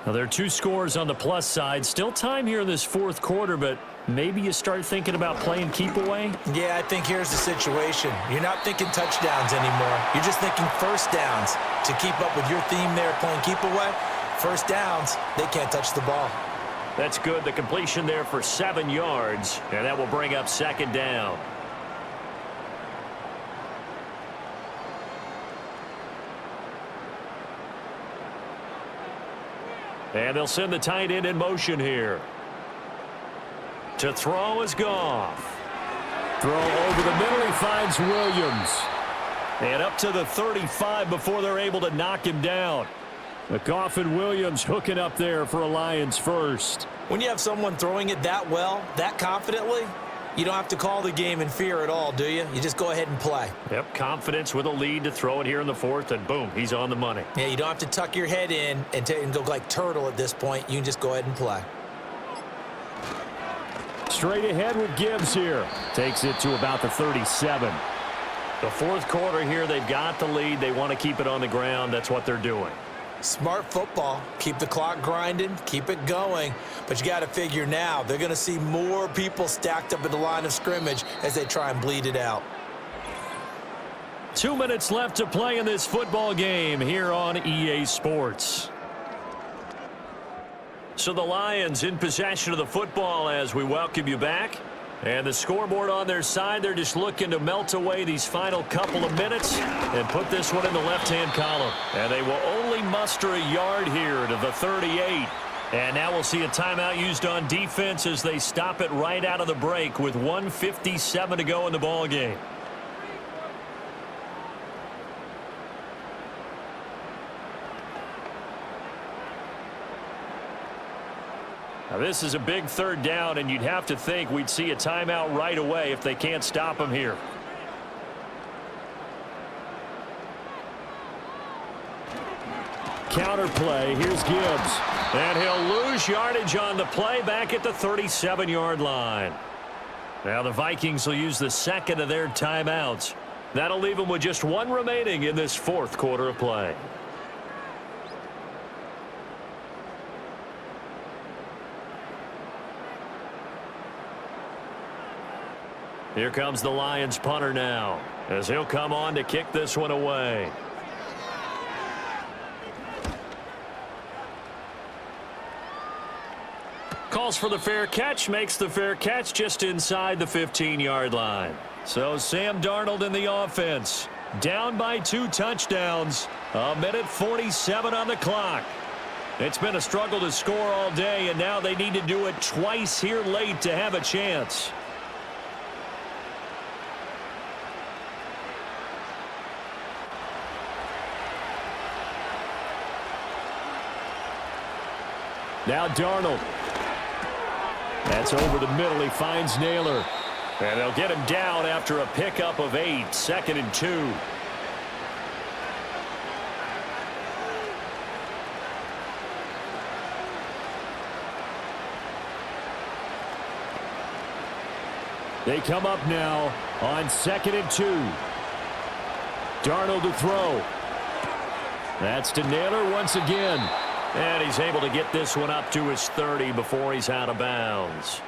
Now, there are 2 scores on the plus side. Still time here in this 4th quarter, but maybe you start thinking about playing keep away? Yeah, I think here's the situation. You're not thinking touchdowns anymore. You're just thinking 1st downs. To keep up with your theme there, playing keep away, 1st downs, they can't touch the ball. That's good. The completion there for 7 yards, and that will bring up 2nd down. And they'll send the tight end in motion here. To throw is Goff. Throw over the middle, he finds Williams. And up to the 35 before they're able to knock him down. Goff and Williams hooking up there for a Lions first. When you have someone throwing it that well, that confidently, you don't have to call the game in fear at all, do you? You just go ahead and play. Yep, confidence with a lead to throw it here in the fourth, and boom, he's on the money. Yeah, you don't have to tuck your head in and go like turtle at this point. You can just go ahead and play. Straight ahead with Gibbs here. Takes it to about the 37. The fourth quarter here, they've got the lead. They want to keep it on the ground. That's what they're doing. Smart football. Keep the clock grinding. Keep it going. But you got to figure now, they're going to see more people stacked up at the line of scrimmage as they try and bleed it out. 2 minutes left to play in this football game here on EA Sports. So the Lions in possession of the football as we welcome you back. And the scoreboard on their side, they're just looking to melt away these final couple of minutes and put this one in the left-hand column. And they will only muster a yard here to the 38. And now we'll see a timeout used on defense as they stop it right out of the break with 1:57 to go in the ball game. Now this is a big third down, and you'd have to think we'd see a timeout right away if they can't stop him here. Counter play. Here's Gibbs. And he'll lose yardage on the play back at the 37-yard line. Now the Vikings will use the second of their timeouts. That'll leave them with just one remaining in this fourth quarter of play. Here comes the Lions punter now as he'll come on to kick this one away. Calls for the fair catch, makes the fair catch just inside the 15-yard line. So Sam Darnold in the offense, down by 2 touchdowns, 1:47 on the clock. It's been a struggle to score all day, and now they need to do it twice here late to have a chance. Now Darnold. That's over the middle. He finds Naylor. And they'll get him down after a pickup of 8. 2nd and 2. They come up now on 2nd and 2. Darnold to throw. That's to Naylor once again. And he's able to get this one up to his 30 before he's out of bounds.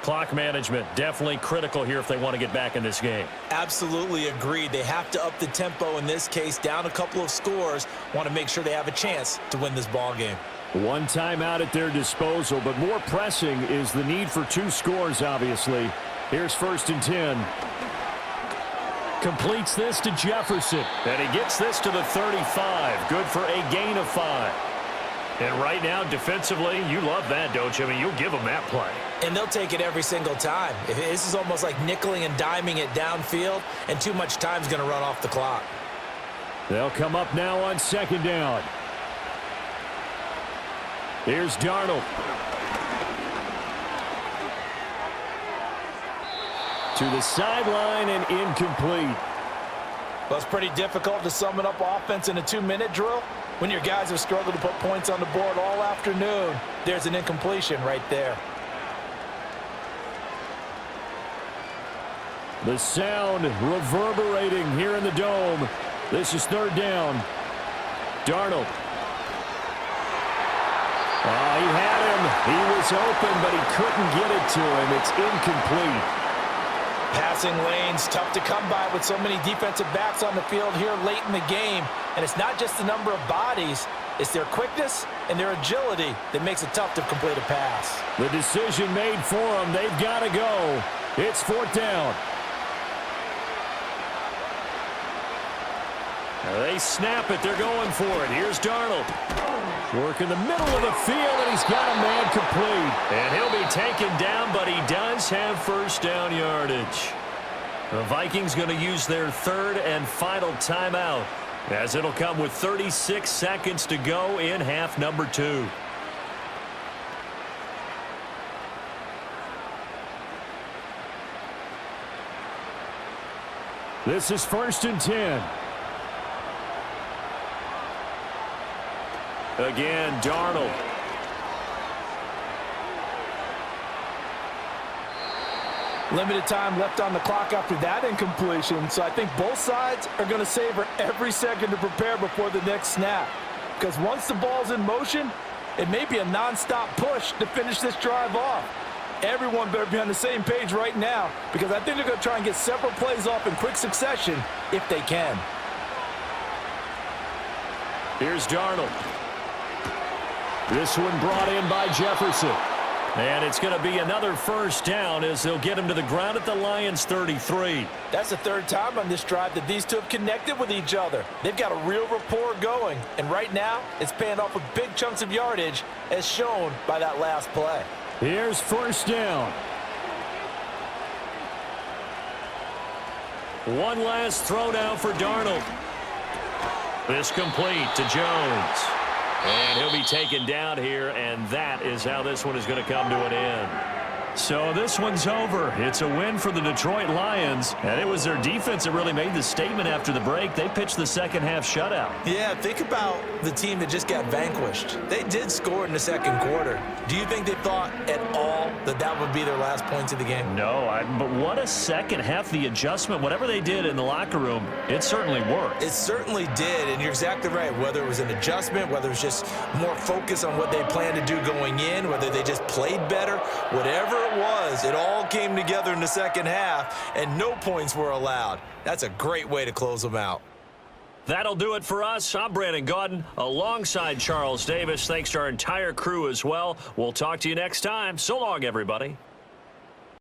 Clock management definitely critical here if they want to get back in this game. Absolutely agreed. They have to up the tempo in this case, down a couple of scores. Want to make sure they have a chance to win this ball game. One timeout at their disposal, but more pressing is the need for 2 scores, obviously. Here's 1st and 10. Completes this to Jefferson. And he gets this to the 35. Good for a gain of 5. And right now, defensively, you love that, don't you? I mean, you'll give them that play. And they'll take it every single time. This is almost like nickeling and diming it downfield, and too much time's going to run off the clock. They'll come up now on 2nd down. Here's Darnold. To the sideline and incomplete. Well, it's pretty difficult to sum it up offense in a 2-minute drill. When your guys have struggled to put points on the board all afternoon, there's an incompletion right there. The sound reverberating here in the dome. This is 3rd down. Darnold. He had him. He was open, but he couldn't get it to him. It's incomplete. Passing lanes, tough to come by with so many defensive backs on the field here late in the game. And it's not just the number of bodies, it's their quickness and their agility that makes it tough to complete a pass. The decision made for them. They've got to go. It's 4th down. They snap it. They're going for it. Here's Darnold. Working the middle of the field, and he's got a man complete. And he'll be taken down, but he does have first down yardage. The Vikings going to use their third and final timeout, as it'll come with 36 seconds to go in half number 2. This is 1st and 10. Again, Darnold. Limited time left on the clock after that incompletion, so I think both sides are going to savor every second to prepare before the next snap. Because once the ball's in motion, it may be a non-stop push to finish this drive off. Everyone better be on the same page right now, because I think they're going to try and get several plays off in quick succession if they can. Here's Darnold. This one brought in by Jefferson. And it's going to be another first down as they'll get him to the ground at the Lions' 33. That's the third time on this drive that these two have connected with each other. They've got a real rapport going, and right now it's paying off with big chunks of yardage as shown by that last play. Here's first down. One last throw down for Darnold. This complete to Jones. And he'll be taken down here, and that is how this one is going to come to an end. So this one's over. It's a win for the Detroit Lions, and it was their defense that really made the statement after the break. They pitched the second half shutout. Yeah, think about the team that just got vanquished. They did score in the second quarter. Do you think they thought at all that that would be their last points of the game? No, but what a second half. The adjustment, whatever they did in the locker room, it certainly worked. It certainly did, and you're exactly right. Whether it was an adjustment, whether it was just more focus on what they planned to do going in, whether they just played better, whatever it was, it all came together in the second half, and no points were allowed. That's a great way to close them out. That'll do it for us. I'm Brandon Gaudin alongside Charles Davis. Thanks to our entire crew as well. We'll talk to you next time. So long, everybody.